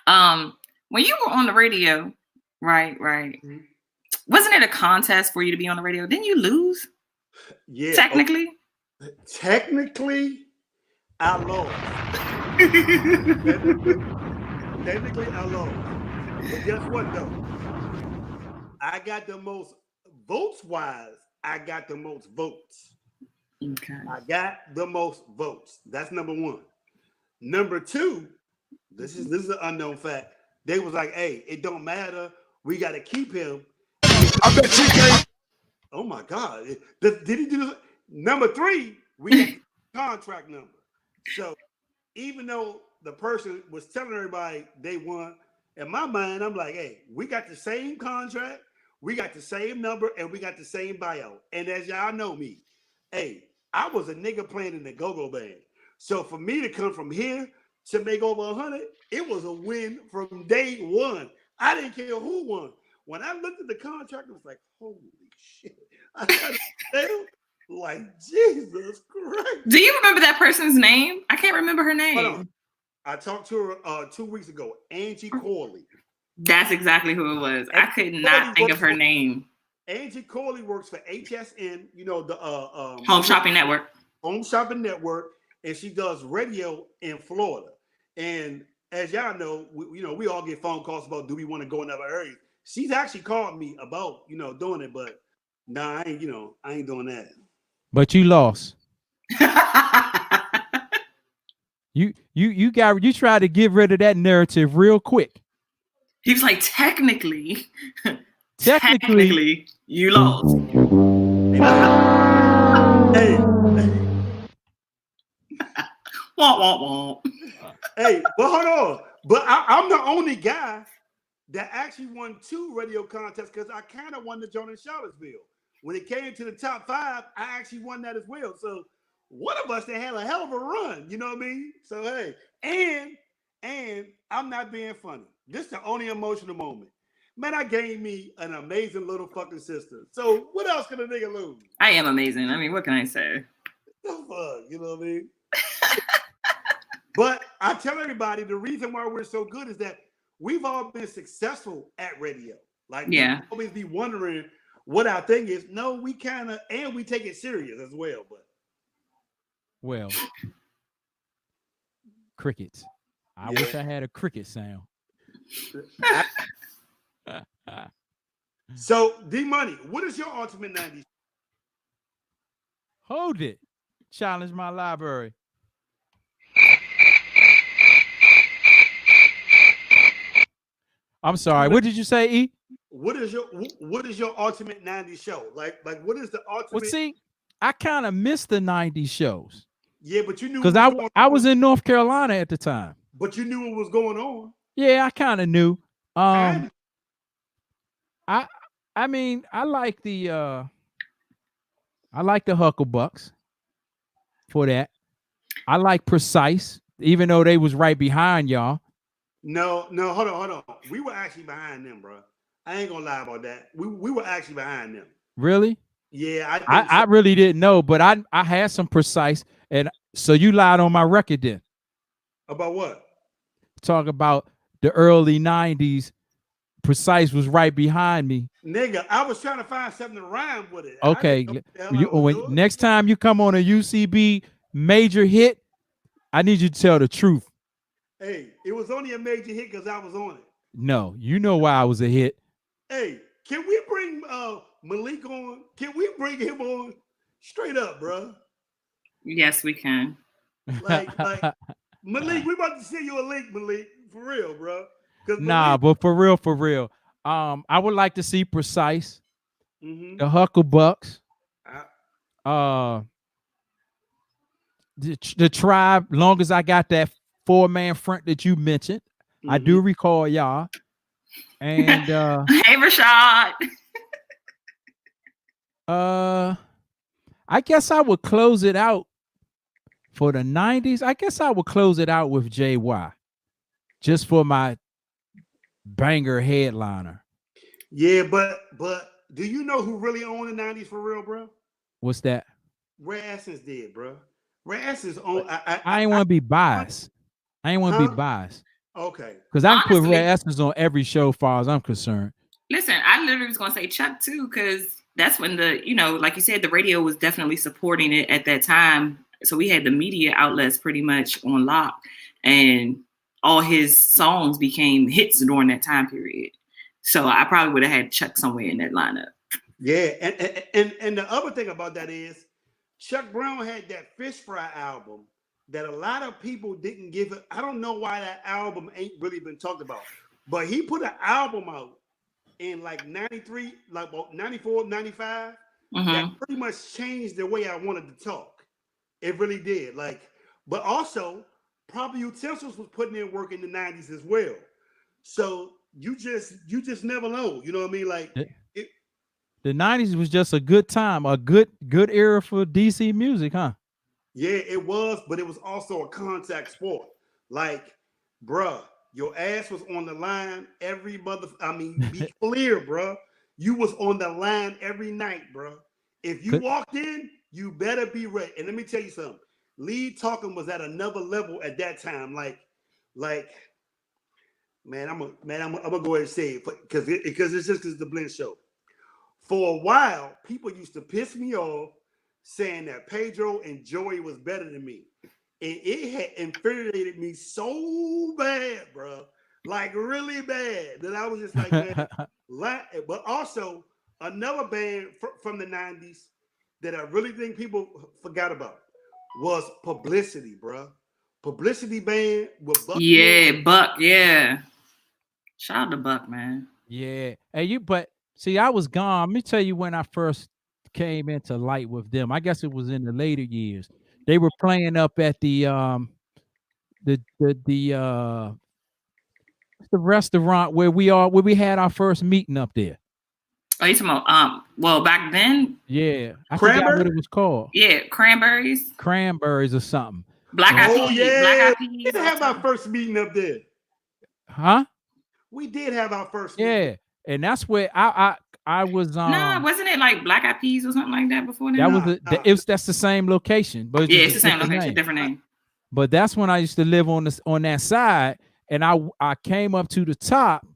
When you were on the radio, right? Mm-hmm. Wasn't it a contest for you to be on the radio? Didn't you lose? Yeah. Technically? Technically, I lost. Technically, I lost. But guess what, though? I got the most votes-wise. I got the most votes. Okay. I got the most votes. That's number 1. Number 2, this is an unknown fact. They was like, hey, it don't matter. We got to keep him. I bet you can't. Oh, my God. Did he do this? Number 3, we got the contract number. So even though the person was telling everybody they won, in my mind, I'm like, hey, we got the same contract, we got the same number, and we got the same buyout. And as y'all know me, hey, I was a nigga playing in the go-go band. So for me to come from here to make over 100, it was a win from day one. I didn't care who won. When I looked at the contract, I was like, holy shit. I started to like, Jesus Christ. Do you remember that person's name? I can't remember her name. Hold on. I talked to her 2 weeks ago, Angie Corley. That's exactly who it was. I could not think of her name. Angie Corley works for HSN, the Home Shopping Network. Home Shopping Network, and she does radio in Florida. And as y'all know, we all get phone calls about, do we want to go in other areas? She's actually called me about, doing it, but nah, I ain't doing that. But you lost. You tried to get rid of that narrative real quick. He was like, technically, Technically, you lost. Hey, Womp, womp, womp. hey, but hold on. But I'm the only guy that actually won 2 radio contests because I kind of won the joint in Charlottesville. When it came to the top 5, I actually won that as well. So one of us that had a hell of a run, you know what I mean? So hey, and I'm not being funny. This is the only emotional moment. Man, I gave me an amazing little fucking sister. So what else can a nigga lose? I am amazing. I mean, what can I say? The fuck, you know what I mean? I tell everybody the reason why we're so good is that we've all been successful at radio. Like, Yeah. we always be wondering what our thing is. No, we kind of, and we take it serious as well. But Well, crickets. I wish I had a cricket sound. So, D Money, what is your ultimate 90s? Hold it. Challenge my library. I'm sorry. What did you say, E? What is your ultimate 90s show? Like what is the ultimate? Well, see, I kind of missed the 90s shows. Yeah, but you knew because I was in North Carolina at the time. But you knew what was going on. Yeah, I kind of knew. I mean, I like the Hucklebucks for that. I like Precise, even though they was right behind y'all. No, hold on. We were actually behind them, bro. I ain't gonna lie about that. We were actually behind them. Really? Yeah, I really didn't know, but I had some Precise, and so you lied on my record then. About what? Talk about the early 90s. Precise was right behind me. Nigga, I was trying to find something to rhyme with it. Okay. Next time you come on a UCB major hit, I need you to tell the truth. Hey, it was only a major hit because I was on it. No, you know why I was a hit. Hey, can we bring Malik on? Can we bring him on straight up, bro? Yes, we can. Like Malik, we about to send you a link, Malik, for real, bro. Nah, but for real. I would like to see Precise, the Hucklebucks, the Tribe. Long as I got that 4-man front that you mentioned, I do recall y'all. And hey, Rashad. I guess I would close it out for the 90s. I guess I would close it out with JY, just for my banger headliner. Yeah, but do you know who really owned the 90s for real, bro? What's that? Red Essence did, bro. Red Essence owned. I ain't want to be biased. I ain't want to be biased. Okay. Because I can put Red Essence on every show, as far as I'm concerned. Listen, I literally was gonna say Chuck too, because that's when like you said, the radio was definitely supporting it at that time. So we had the media outlets pretty much on lock, and all his songs became hits during that time period. So I probably would have had Chuck somewhere in that lineup. Yeah, and the other thing about that is Chuck Brown had that Fish Fry album that a lot of people didn't give it. I don't know why that album ain't really been talked about, but he put an album out in like 93, like about 94, 95, that pretty much changed the way I wanted to talk. It really did. But also Proper Utensils was putting in work in the 90s as well. So you just never know. You know what I mean? The 90s was just a good time, a good era for DC music, huh? Yeah, it was, but it was also a contact sport. Like, bruh, your ass was on the line every be clear, bruh. You was on the line every night, bruh. If you walked in, you better be ready. And let me tell you something. Lead talking was at another level at that time. Like, man, I'm gonna go ahead and say it because it's just because the Blend Show. For a while, people used to piss me off saying that Pedro and Joey was better than me. And it had infuriated me so bad, bro. Like really bad that I was just like, man. But also another band from the 90s that I really think people forgot about was Publicity, bro. Publicity band with Buck. Yeah, Buck, yeah. Shout out to Buck, man. Yeah. Hey, but see, I was gone. Let me tell you when I first came into light with them. I guess it was in the later years. They were playing up at the restaurant where we had our first meeting up there. Oh, you talking about well, back then? Yeah. I forgot what it was called. Yeah, Cranberries or something. Black Eyed Peas. Oh, yeah. Black Eyed Peas. We did have our first meeting up there. Huh? We did have our first meeting. Yeah. And that's where I was Nah, wasn't it like Black Eyed Peas or something like that before that? That's the same location, but yeah, it's the same location, different name. But that's when I used to live on that side, and I came up to the top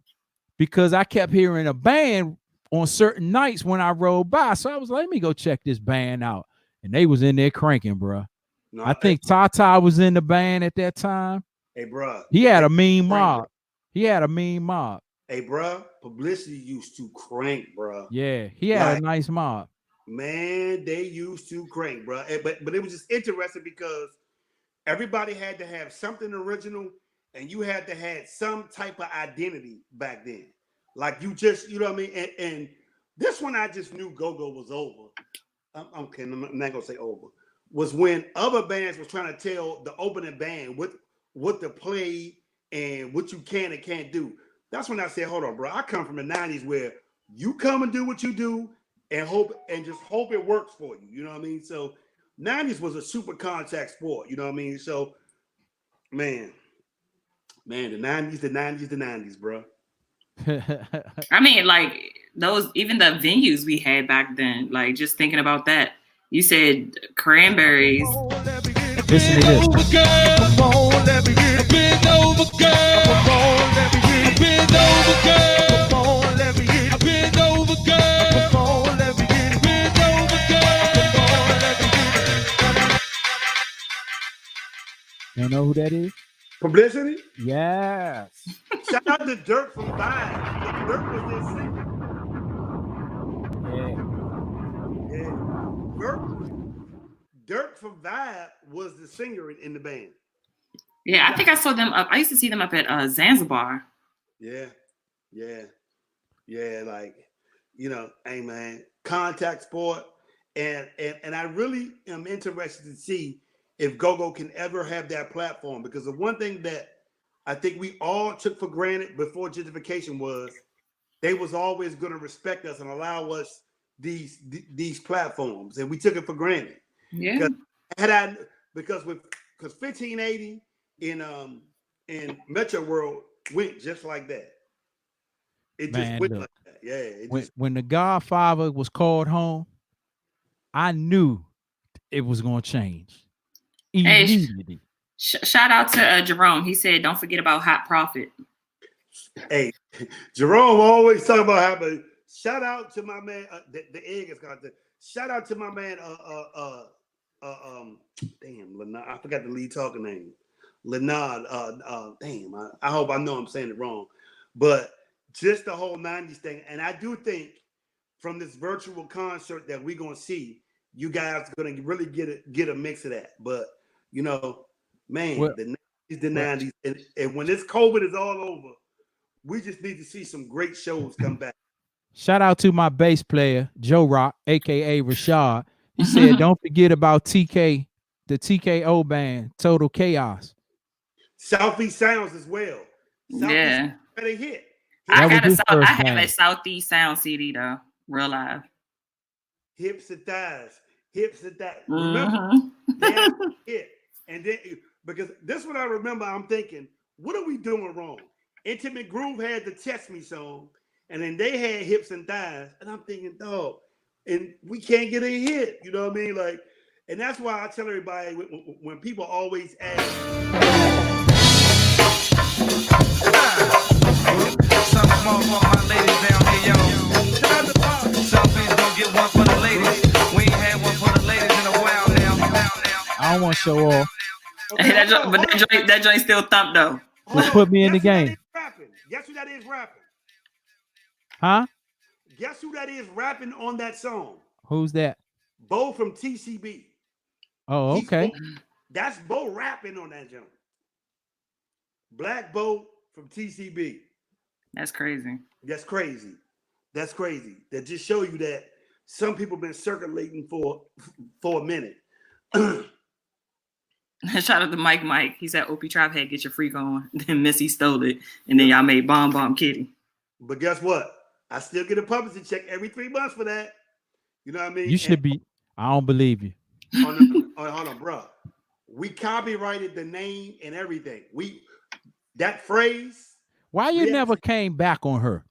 because I kept hearing a band on certain nights when I rode by. So I was like, let me go check this band out, and they was in there cranking, bro. No, I think Tata was in the band at that time. Hey, bro. He had a mean mob. He had a mean mob. Hey, bro. Publicity used to crank, bro. Yeah, he had a nice mob. Man, they used to crank, bro. But it was just interesting because everybody had to have something original, and you had to have some type of identity back then. Like you just, you know what I mean? And this one I just knew Go-Go was over. I'm kidding. I'm not gonna say over. Was when other bands was trying to tell the opening band what to play and what you can and can't do. That's when I said, hold on, bro. I come from the 90s where you come and do what you do and just hope it works for you. You know what I mean? So 90s was a super contact sport, you know what I mean? So man, the 90s, bro. I mean, like those, even the venues we had back then, like just thinking about that. You said Cranberries. Listen to this. You know who that is? Publicity? Yes. Shout out to Dirk from Vibe. Dirk was this singer. Yeah. Dirk from Vibe was the singer in the band. Yeah, I think I saw them up. I used to see them up at Zanzibar. Yeah. Like, you know, hey man, contact sport, and I really am interested to see if Go-Go can ever have that platform, because the one thing that I think we all took for granted before gentrification was they was always going to respect us and allow us these platforms, and we took it for granted. Yeah. Because 1580 in Metro World went just like that. It just went like that. Yeah. When the Godfather was called home, I knew it was going to change. Immediately. Shout out to Jerome. He said, "Don't forget about Hot Profit." Hey, Jerome always talk about Hot. Shout out to my man. The egg is content. Shout out to my man. Damn, Lenard. I forgot the lead talking name. Lenard. Damn. I hope I know I'm saying it wrong, but just the whole 90s thing. And I do think from this virtual concert that we're gonna see, you guys are gonna really get a mix of that. But you know, man, the 90s, and when this COVID is all over, we just need to see some great shows come back. Shout out to my bass player, Joe Rock, aka Rashad. He said, don't forget about TK, the TKO band, Total Chaos. Southeast Sounds as well. Yeah. Better hit. I have a Southeast Sound CD though, real live. Hips and thighs. Mm-hmm. Remember? Hit. And then, because this one I remember, I'm thinking, what are we doing wrong? Intimate Groove had the Test Me song, and then they had Hips and Thighs, and I'm thinking, dog, and we can't get a hit. You know what I mean? Like, and that's why I tell everybody when people always ask. Something more for my ladies down here, yo. Some people don't get one for the ladies. We ain't had one for the ladies in a while now. I don't want to show off. Okay, that joint still thump though. Just put me in the game. Guess who that is rapping? Huh? Guess who that is rapping on that song? Who's that? Bo from TCB. Oh, okay. That's Bo rapping on that joint. Black Bo from TCB. That's crazy. That's crazy. That just show you that some people been circulating for a minute. Shout out to Mike. He said Opie Trap Head, get your freak on. Then Missy stole it. And then y'all made Bomb Kitty. But guess what? I still get a publicity check every 3 months for that. You know what I mean? You should be. I don't believe you. Hold on, bro. We copyrighted the name and everything. That phrase. Why you never came back on her?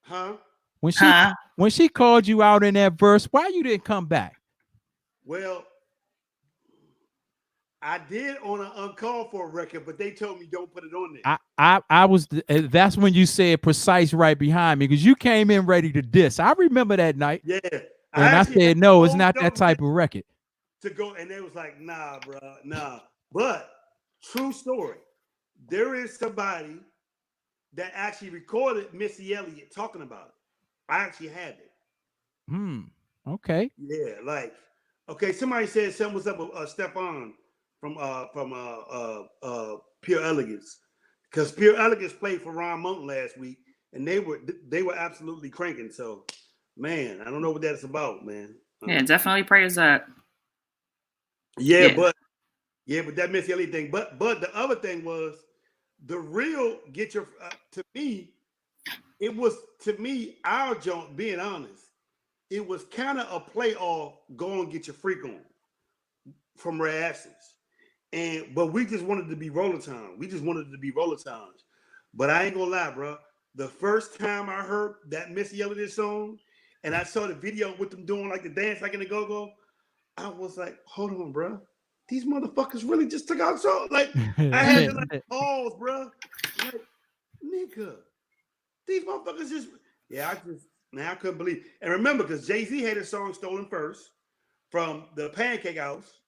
Huh? When she called you out in that verse, why you didn't come back? Well, I did on an uncalled for record, but they told me don't put it on there. I was. That's when you said precise right behind me because you came in ready to diss. I remember that night. Yeah, and I actually had said no, the it's whole not that double type of record. to go, and they was like, nah, bro, nah. But true story, there is somebody that actually recorded Missy Elliott talking about it. I actually had it. Okay. Yeah, like, okay, somebody said something was up with Stephon from Pure Elegance, because Pure Elegance played for Ron Mountain last week, and they were absolutely cranking. So, man, I don't know what that's about, man. Yeah, definitely praise up. Yeah, but that Missy Elliott thing. But the other thing was the real get your to me. It was to me our joint. Being honest, it was kind of a play off. Go and get your freak on from Red Essence, but we just wanted to be Roller Time. We just wanted to be Roller Times. But I ain't gonna lie, bro. The first time I heard that Missy Elliott song, and I saw the video with them doing like the dance like in the go-go, I was like, hold on, bro. These motherfuckers really just took out so like I had to like pause, bro. Like, nigga, these motherfuckers just I couldn't believe. And remember, because Jay-Z had his song stolen first from the Pancake House,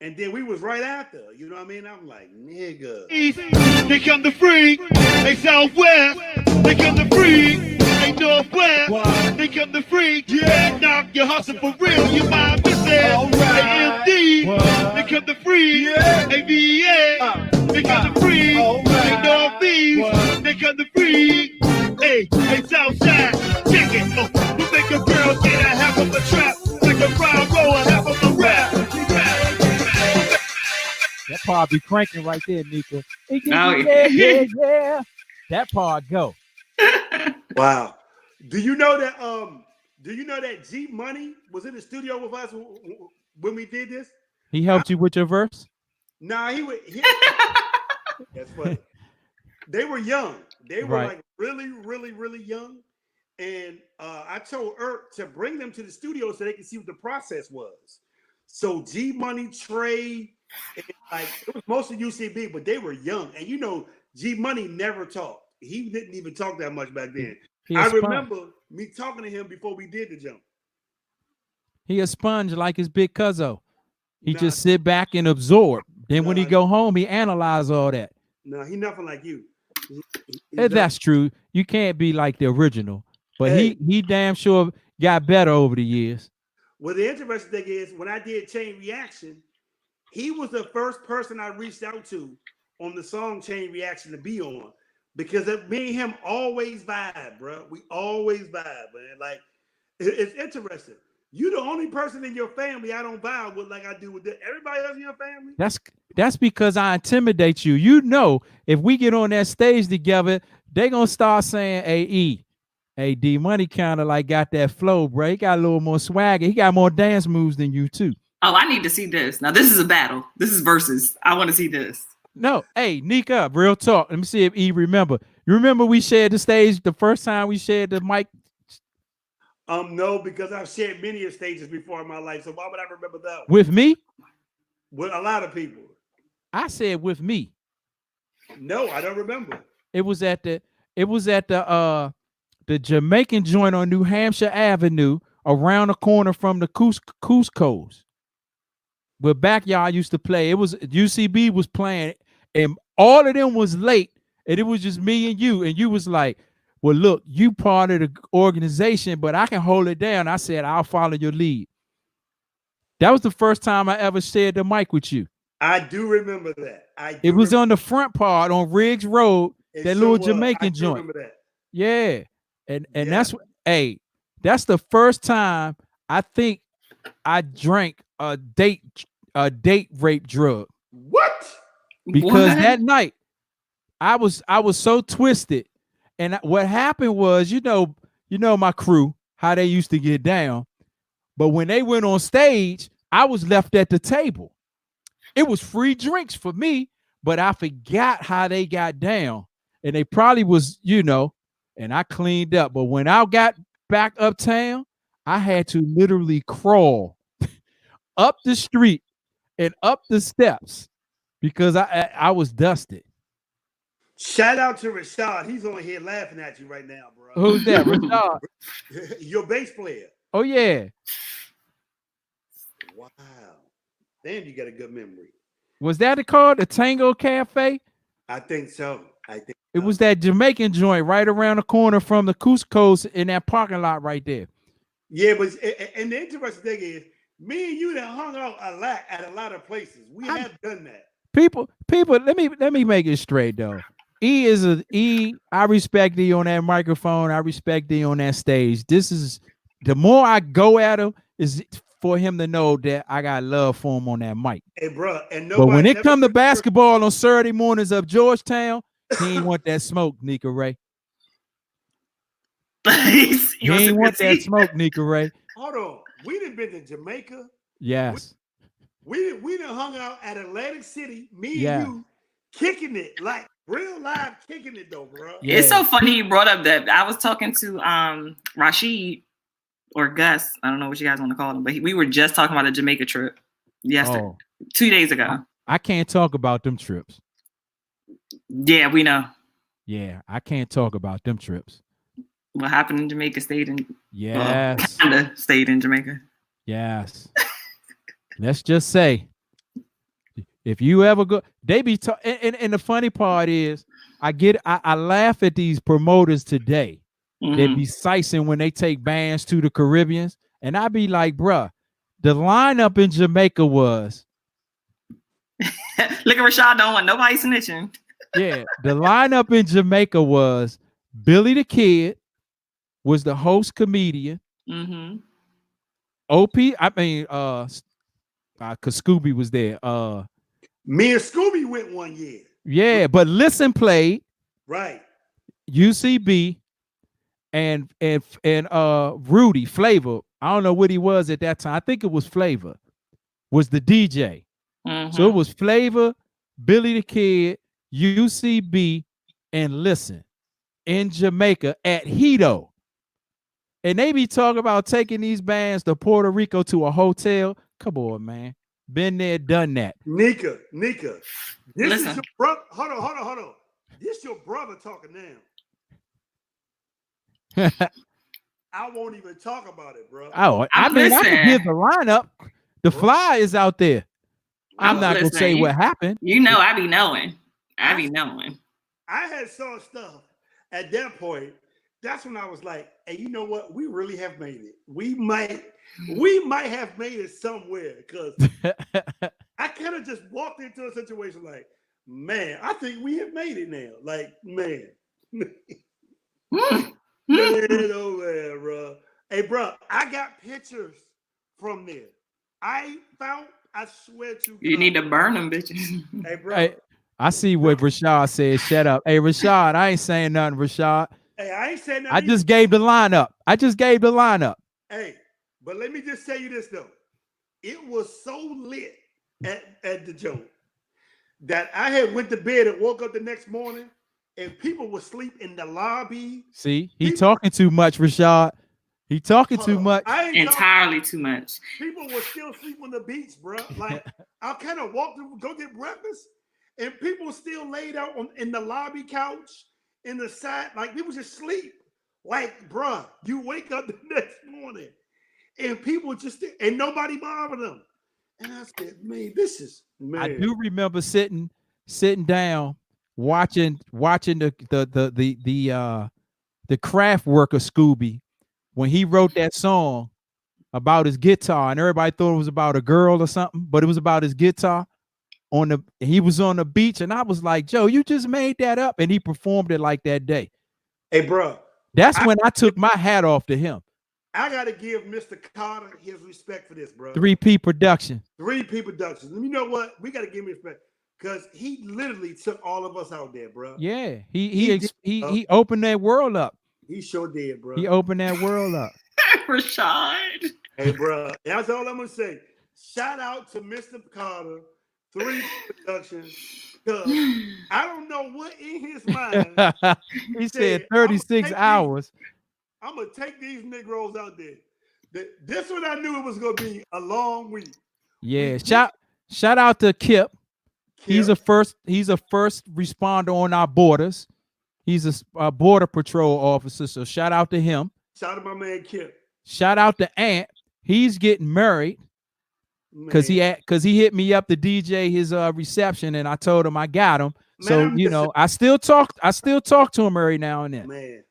and then we was right after. You know what I mean? I'm like, nigga. East, they come to freak. They Southwest, they come to freak. They Northwest, they come to freak. Yeah, knock your hustle for real. You mind missing? Right. They MD, they come to freak. Yeah. AVA, they come to freak. They Northeast, they come to freak. Hey, Southside, check it. We make a girl get a half of a trap, like a rhyme roll, a half of a rap. That part be cranking right there, Nika. Yeah. That part go. Wow. Do you know that G Money was in the studio with us when we did this? He helped you with your verse? Nah, that's funny. They were young. They were like really, really, really young. And I told Ert to bring them to the studio so they could see what the process was. So G Money, Trey, and like it was mostly UCB, but they were young. And you know, G Money never talked. He didn't even talk that much back then. I remember me talking to him before we did the jump. He a sponge like his big cuzzo. He just sit back and absorb. Then when he go home, he analyze all that. No, he nothing like you. That's true. You can't be like the original, but he damn sure got better over the years. Well, the interesting thing is when I did Chain Reaction, he was the first person I reached out to on the song Chain Reaction to be on, because me and him always vibe, bro. We always vibe, man. Like it's interesting. You the only person in your family I don't vibe with like I do with everybody else in your family. That's because I intimidate you. You know, if we get on that stage together, they gonna start saying, "Hey, E, hey, D Money kind of like got that flow, bro. He got a little more swagger. He got more dance moves than you too." Oh, I need to see this. Now this is a battle. This is versus. I want to see this. No, hey, Nika, real talk. Let me see if E remember. You remember we shared the stage the first time we shared the mic? No, because I've shared many stages before in my life. So why would I remember that one? With me? With a lot of people. I said with me. No, I don't remember. It was at the Jamaican joint on New Hampshire Avenue, around the corner from the Cusco's. Where Backyard used to play. It was UCB was playing, and all of them was late, and it was just me and you was like, well, look, you part of the organization, but I can hold it down. I said, I'll follow your lead. That was the first time I ever shared the mic with you. I do remember that. It was on the front part on Riggs Road, that little Jamaican joint. Remember that. Yeah. And that's the first time I think I drank a date rape drug. What? Because that night I was so twisted. And what happened was, you know my crew, how they used to get down. But when they went on stage, I was left at the table. It was free drinks for me, but I forgot how they got down. And they probably was, and I cleaned up. But when I got back uptown, I had to literally crawl up the street and up the steps because I was dusted. Shout out to Rashad. He's on here laughing at you right now, bro. Who's that? Rashad. Your bass player. Oh yeah. Wow. Damn, you got a good memory. Was that it called the Tango Cafe? I think so. It was that Jamaican joint right around the corner from the Cusco's in that parking lot right there. Yeah, but and the interesting thing is, me and you that hung out a lot at a lot of places. We have done that. People, let me make it straight though. I respect E on that microphone. I respect E on that stage. This is the more I go at him is for him to know that I got love for him on that mic. Hey, bro, and but when it come to basketball on Saturday mornings of Georgetown, he ain't want that smoke, Nika Ray. He ain't want that smoke, Nika Ray. Hold on, we done been to Jamaica. Yes. We done hung out at Atlantic City. Me and you kicking it like real live kicking it though, bro. Yeah. It's so funny you brought up that. I was talking to Rashid or Gus. I don't know what you guys want to call him, but we were just talking about a Jamaica trip yesterday, 2 days ago. I can't talk about them trips. Yeah, we know. Yeah, I can't talk about them trips. What happened in Jamaica stayed in. Yes. Kinda stayed in Jamaica. Yes. Let's just say, if you ever go, they be and the funny part is, I laugh at these promoters today. They be sicing when they take bands to the Caribbeans, and I be like, bruh, the lineup in Jamaica was. Look at Rashad, don't want nobody snitching. Yeah, the lineup in Jamaica was Billy the Kid was the host comedian. OP, I mean, cause Scooby was there. Me and Scooby went one year. Yeah, but Listen played. Right. UCB and Rudy Flavor. I don't know what he was at that time. I think it was Flavor. Was the DJ. So it was Flavor, Billy the Kid, UCB, and Listen in Jamaica at Hito. And they be talking about taking these bands to Puerto Rico to a hotel. Come on, man. Been there, done that. Nika. This is your brother. Hold on. This your brother talking now. I won't even talk about it, bro. Oh, I mean, I can give the lineup. The fly is out there. I'm not going to say what happened. You know, I be knowing. I had saw stuff at that point. That's when I was like, hey, you know what? We really have made it. We might have made it somewhere, because I kind of just walked into a situation like, man, I think we have made it now. Like, man. Man, oh man, bro. Hey, bro, I got pictures from there. I swear to God. You need to burn them, bitches. Hey, bro. Hey, I see what Rashad said. Shut up. Hey, Rashad, I ain't saying nothing, Rashad. Hey, I ain't saying nothing. I just gave the lineup. Hey, but let me just tell you this, though. It was so lit at the joint that I had went to bed and woke up the next morning and people were asleep in the lobby. See, he talking too much, Rashad. He talking too much. Entirely too much. People were still asleep on the beach, bro. Like, I kind of walked to go get breakfast and people still laid out in the lobby couch, in the side, like people just sleep. Like, bruh, you wake up the next morning and people just, and nobody bothered them. And I said, man, this is, man. I do remember sitting down, watching the craft work of Scooby when he wrote that song about his guitar, and everybody thought it was about a girl or something, but it was about his guitar. He was on the beach, and I was like, Joe, you just made that up, and he performed it like that day. Hey, bro, that's when I took my hat off to him. I gotta give Mr. Carter his respect for this, bro. 3P Production. 3P Productions. You know what? We gotta give him respect because he literally took all of us out there, bro. Yeah, he opened that world up. He sure did, bro. He opened that world up. Rashad. Hey, bro, that's all I'm gonna say. Shout out to Mr. Carter, 3P Productions. Because I don't know what in his mind. He said 36 hours. I'm gonna take these Negroes out there. This one I knew it was gonna be a long week. Yeah, shout out to Kip He's a first responder on our borders. He's a border patrol officer. So shout out to him. Shout out to my man Kip. Shout out to Ant. He's getting married because he hit me up to DJ his reception, and I told him I got him. Man, so you know, I still talk to him every now and then. Man,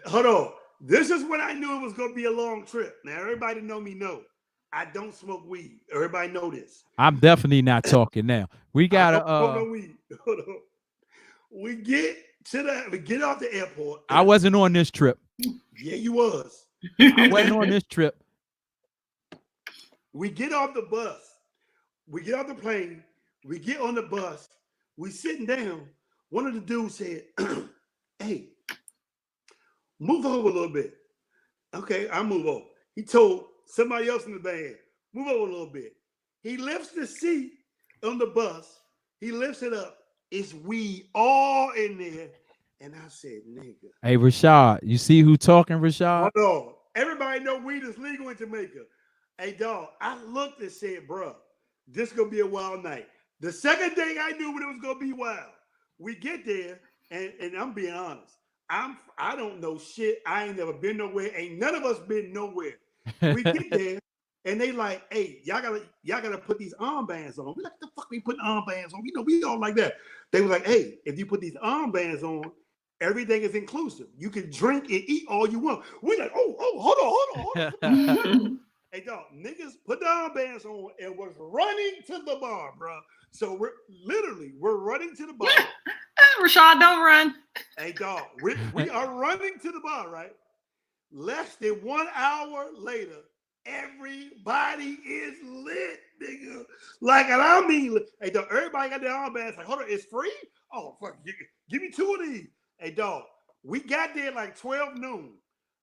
hold on. This is when I knew it was gonna be a long trip. Now everybody know me. I don't smoke weed. Everybody know this. I'm definitely not talking now. We gotta no weed. Hold on. We get off the airport. I wasn't on this trip. Yeah, you was. I wasn't on this trip. We get off the bus. We get off the plane. We get on the bus. We sitting down. One of the dudes said, "Hey, move over a little bit." Okay, I move over. He told somebody else in the band, "Move over a little bit." He lifts the seat on the bus. He lifts it up. It's weed all in there. And I said, "Nigga." Hey, Rashad, you see who talking, Rashad? Hold on. Everybody know weed is legal in Jamaica. Hey, dog, I looked and said, "Bro, this gonna be a wild night." The second thing I knew when it was gonna be wild. We get there, and I'm being honest. I don't know shit. I ain't never been nowhere. Ain't none of us been nowhere. We get there, and they like, "Hey, y'all gotta put these armbands on." We like, "The fuck we putting armbands on?" You know, we all like that. They were like, "Hey, if you put these armbands on, everything is inclusive. You can drink and eat all you want." We like, hold on. Hey, dog, niggas put the armbands on and was running to the bar, bro. So we're running to the bar. Rashad, don't run. Hey, dog, we are running to the bar, right? Less than 1 hour later, everybody is lit, nigga. Like, and I mean, hey, dog, everybody got their armbands. Like, hold on, it's free? Oh, fuck, give me 2 of these. Hey, dog, we got there like 12 noon.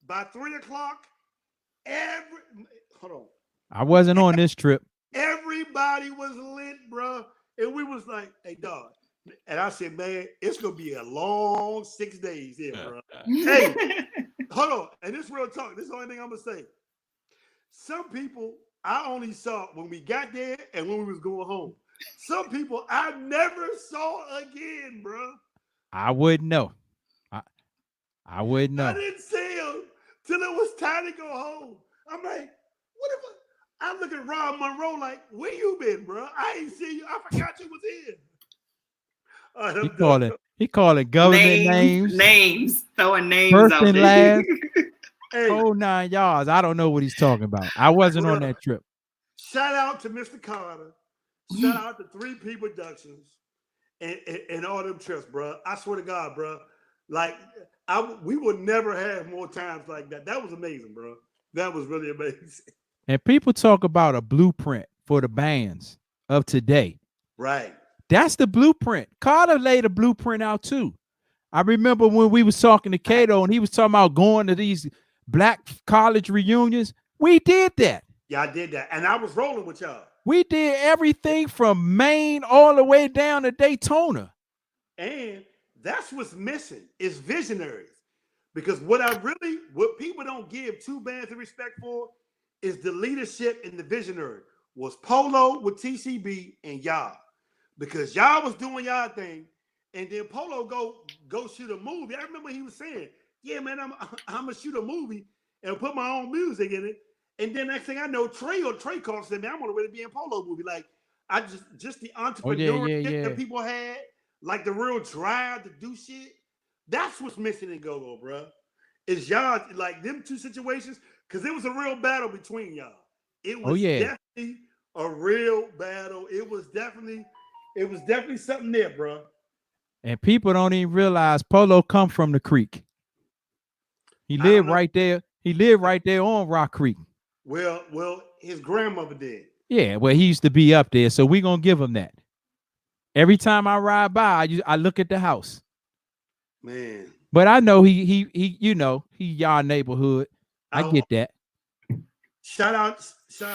By 3 o'clock, hold on. I wasn't on this trip. Everybody was lit, bro. And we was like, "Hey, dog." And I said, "Man, it's going to be a long 6 days here, bro." Hey, hold on. And this real talk. This is the only thing I'm going to say. Some people I only saw when we got there and when we was going home. Some people I never saw again, bro. I wouldn't know. I wouldn't know. I didn't see him till it was time to go home. I'm like, what if I'm looking at Rob Monroe like, "Where you been, bro? I ain't see you. I forgot you was here." He calling government names, throwing names first out and there. last. Hey, Oh, 9 yards. I don't know what he's talking about. I wasn't on that trip. Shout out to Mr. Carter. Shout out to 3P Productions and all them trips, bro. I swear to God, bro. Like, we would never have more times like that. That was amazing, bro. That was really amazing. And people talk about a blueprint for the bands of today. Right. That's the blueprint. Carter laid a blueprint out too. I remember when we was talking to Kato and he was talking about going to these black college reunions. We did that. Yeah, I did that. And I was rolling with y'all. We did everything from Maine all the way down to Daytona. And that's what's missing is visionaries. Because what people don't give two bands of respect for is the leadership and the visionary. Was Polo with TCB and y'all. Because y'all was doing y'all thing. And then Polo go shoot a movie. I remember he was saying, "Yeah, man, I'm gonna shoot a movie and put my own music in it." And then next thing I know, Trey called and said, "Man, I want to really be in Polo movie." Like, I just the entrepreneurship that people had, like the real drive to do shit. That's what's missing in Go-Go, bro. Is y'all like them two situations? Because it was a real battle between y'all. It was definitely a real battle. It was definitely something there, bro. And people don't even realize Polo come from the creek. He lived right there. He lived right there on Rock Creek. Well, his grandmother did. Yeah, well, he used to be up there, so we're gonna give him that. Every time I ride by, I look at the house. Man. But I know he y'all neighborhood. I get that. Shout out to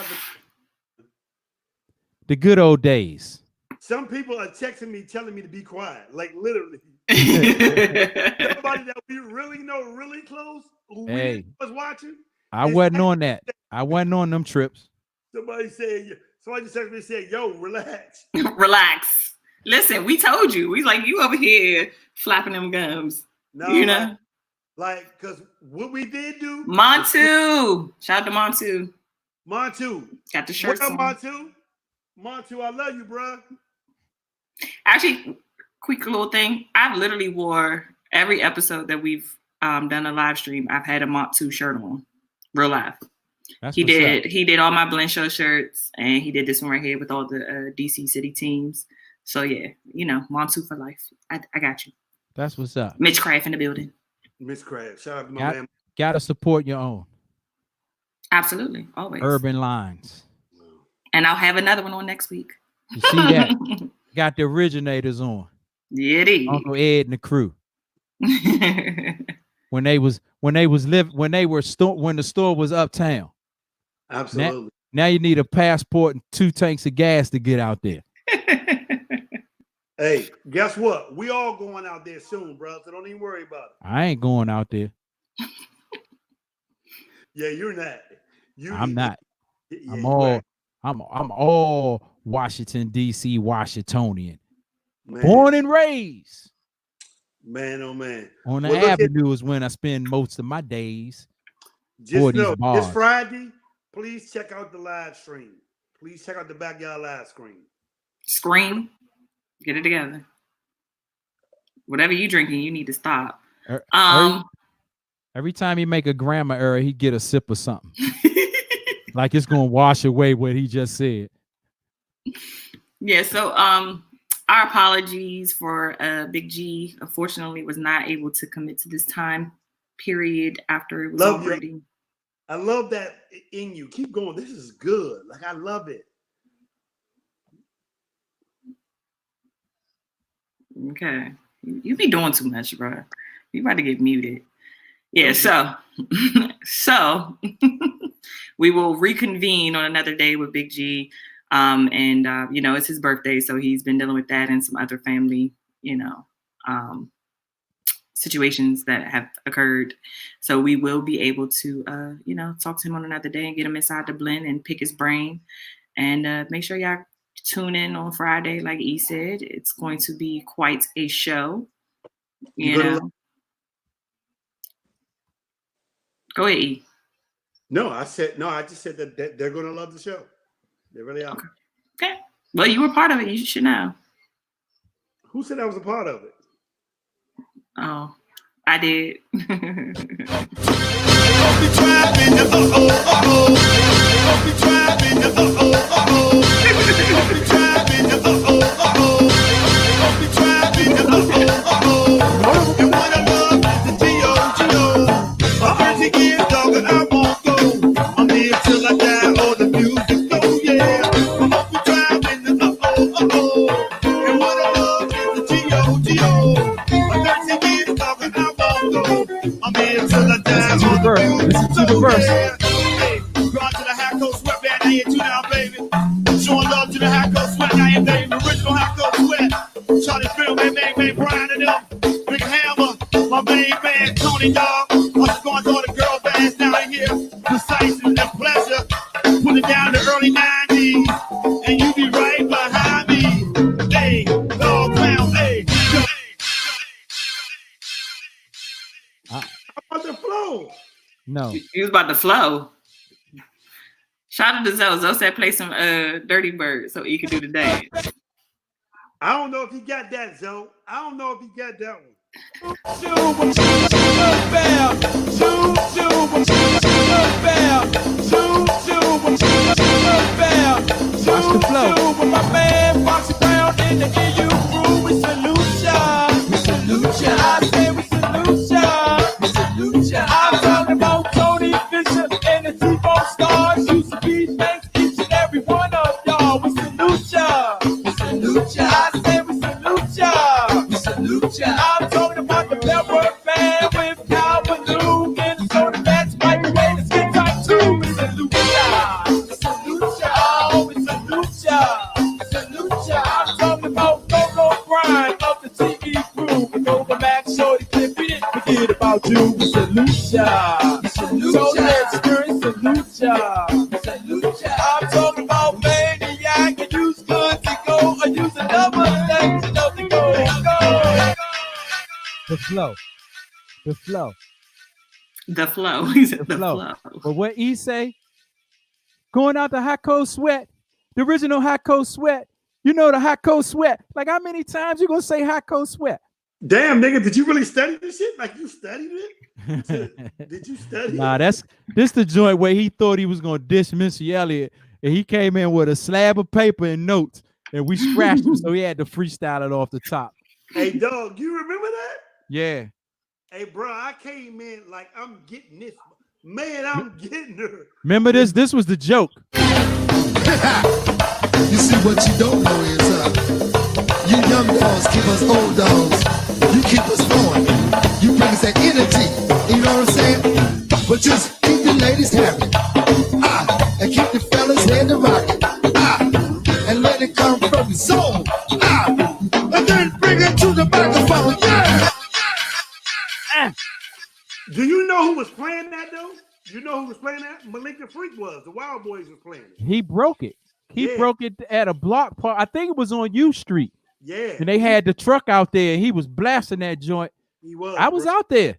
the good old days. Some people are texting me telling me to be quiet, like literally. Somebody that we really know really close who was watching. I wasn't on that. I wasn't on them trips. Somebody just texted me and said, "Yo, relax." Relax. Listen, we told you. We like you over here flapping them gums. No, you know, like because what we did do. Montu, shout out to Montu. Montu, got the shirt. What up, Montu? Montu, I love you, bro. Actually, quick little thing. I've literally wore every episode that we've done a live stream. I've had a Montu shirt on, real live. He did all my Blend Show shirts, and he did this one right here with all the DC City teams. So yeah, you know, Montu for life. I got you. That's what's up. Mitch Craft in the building. Mitch Craft, shout out to my man. Gotta support your own. Absolutely, always. Urban Lines. And I'll have another one on next week. You see that? Got the originators on. Yeah, it is. Uncle Ed and the crew. when the store was uptown. Absolutely. Now you need a passport and 2 tanks of gas to get out there. Hey, guess what? We all going out there soon, bro. So don't even worry about it. I ain't going out there. Yeah, you're not. I'm not. Yeah, I'm all Washington, D.C. Washingtonian. Man. Born and raised. Man, oh man. On the avenue is when I spend most of my days. Just know, this Friday, please check out the live stream. Please check out the Backyard live stream. Scream. Get it together. Whatever you drinking, you need to stop. Every time he make a grammar error, he get a sip of something. Like it's gonna wash away what he just said. Yeah, so our apologies for Big G. Unfortunately, was not able to commit to this time period after it was already. I love that in you. Keep going. This is good. Like I love it. Okay. You be doing too much, bro. You about to get muted. Yeah, so we will reconvene on another day with Big G. And you know, it's his birthday, so he's been dealing with that and some other family, you know, situations that have occurred. So we will be able to you know, talk to him on another day and get him inside the blend and pick his brain. And make sure y'all tune in on Friday, like E said. It's going to be quite a show. You know. Go ahead, E. No, I just said that they're gonna love the show. They really are. Okay. Well, you were part of it. You should know. Who said I was a part of it? Oh, I did. Listen to the verse. Hey, going to the high coast sweat band, I hear you now, baby. Showing love to the high coast sweat, I am baby. Original high coast sweat. Charlie Phil, man, Brian and them. Big Hammer, my main man, Tony Dog. I'm just going to all the girl bands down here. Precise and pleasure. Put it down to early 90s. And you be right behind me. Hey, dog clown, hey. How about the flow? No. He was about to flow. Shout out to Zoe. Zoe said play some Dirty Bird so he could do the dance. I don't know if he got that, Zoe. I don't know if he got that one. Watch the flow. With my man Foxy Brown in the EU crew, we salute ya. We salute ya. I say we salute ya. We salute ya. I'm talking about Tony Fisher and the T-Bone Stars. Used to be thanks each and every one of y'all. We salute ya. We salute ya. I say we salute ya. We salute ya. I'm talking about the Network band with Calvin Lou and the Soda Bats, Mike Ray, the Skin Type 2. We salute ya. We salute ya. Oh, we salute ya. We salute ya. I'm talking about Go-Go Grind of the TV crew. We go the Max Shorty Clip. We didn't forget about you. We salute ya. We salute ya. So experience, salute ya. We salute ya. I'm talking about Maniac and use good to go or use another thing. flow. The flow. The flow. He said the flow. flow. But what he say? Going out the hot cold sweat. The original hot cold sweat. You know the hot cold sweat. Like how many times you gonna say hot cold sweat? Damn, nigga, did you really study this shit? Like you studied it? Did you study Nah, it? this the joint where he thought he was gonna dish Missy Elliott, and he came in with a slab of paper and notes, and we scratched him, so he had to freestyle it off the top. Hey, dog, you remember that? Yeah. Hey, bro, I came in like I'm getting this. Man, I'm getting her. Remember this? This was the joke. You see what you don't know is you young dogs keep us old dogs. You keep us going. You bring us that energy. You know what I'm saying? But just keep the ladies happy. And keep the fellas head to rocket. And let it come from the soul. And then bring it to the microphone. Yeah. Do you know who was playing that though? You know who was playing that? Malik the Freak was. The Wild Boys was playing it. He broke it. He broke it at a block park. I think it was on U Street. Yeah. And they had the truck out there, and he was blasting that joint. He was. I was out there.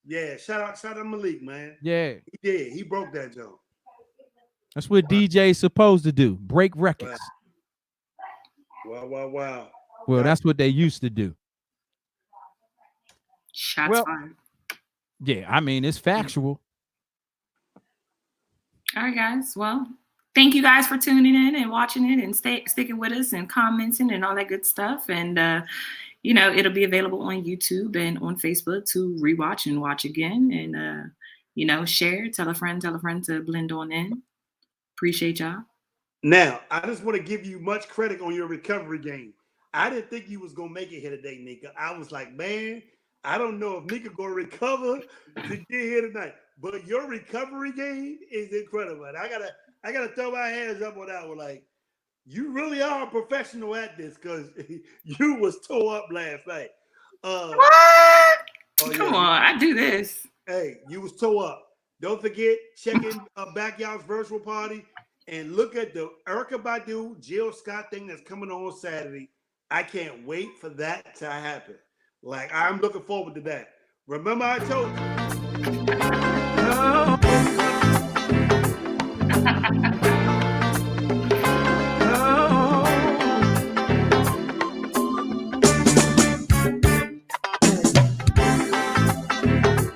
Yeah, shout out Malik, man. Yeah. He did. He broke that joint. That's what DJ's supposed to do. Break records. Wow. Well, that's what they used to do. Shots fired. Yeah, I mean, it's factual. All right, guys. Well, thank you guys for tuning in and watching it and sticking with us and commenting and all that good stuff. And, you know, it'll be available on YouTube and on Facebook to rewatch and watch again. And, you know, share, tell a friend to blend on in. Appreciate y'all. Now, I just want to give you much credit on your recovery game. I didn't think you was going to make it here today, Nika. I was like, man, I don't know if Nika going to recover to get here tonight. But your recovery game is incredible. And I gotta throw my hands up on that one. Like, you really are a professional at this because you was tore up last night. What? Come on, I do this. Hey, you was tore up. Don't forget, check in Backyard's virtual party and look at the Erykah Badu, Jill Scott thing that's coming on Saturday. I can't wait for that to happen. Like, I'm looking forward to that. Remember I told you.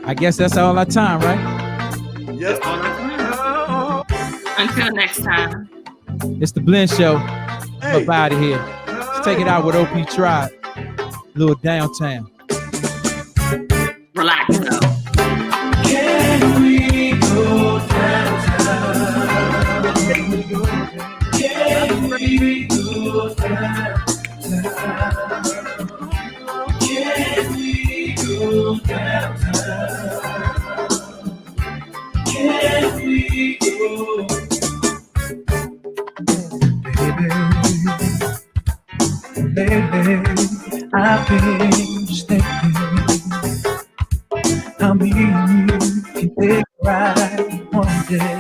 I guess that's all our time, right? Yep. Until next time. It's the Blend Show. I'm up out of here. Let's take it out with OP Tribe. Little downtown. Relax though. Can we go downtown? Can we go downtown? Can we go downtown? Can we go? Baby, I've been just thinking how me and you can take a ride one day.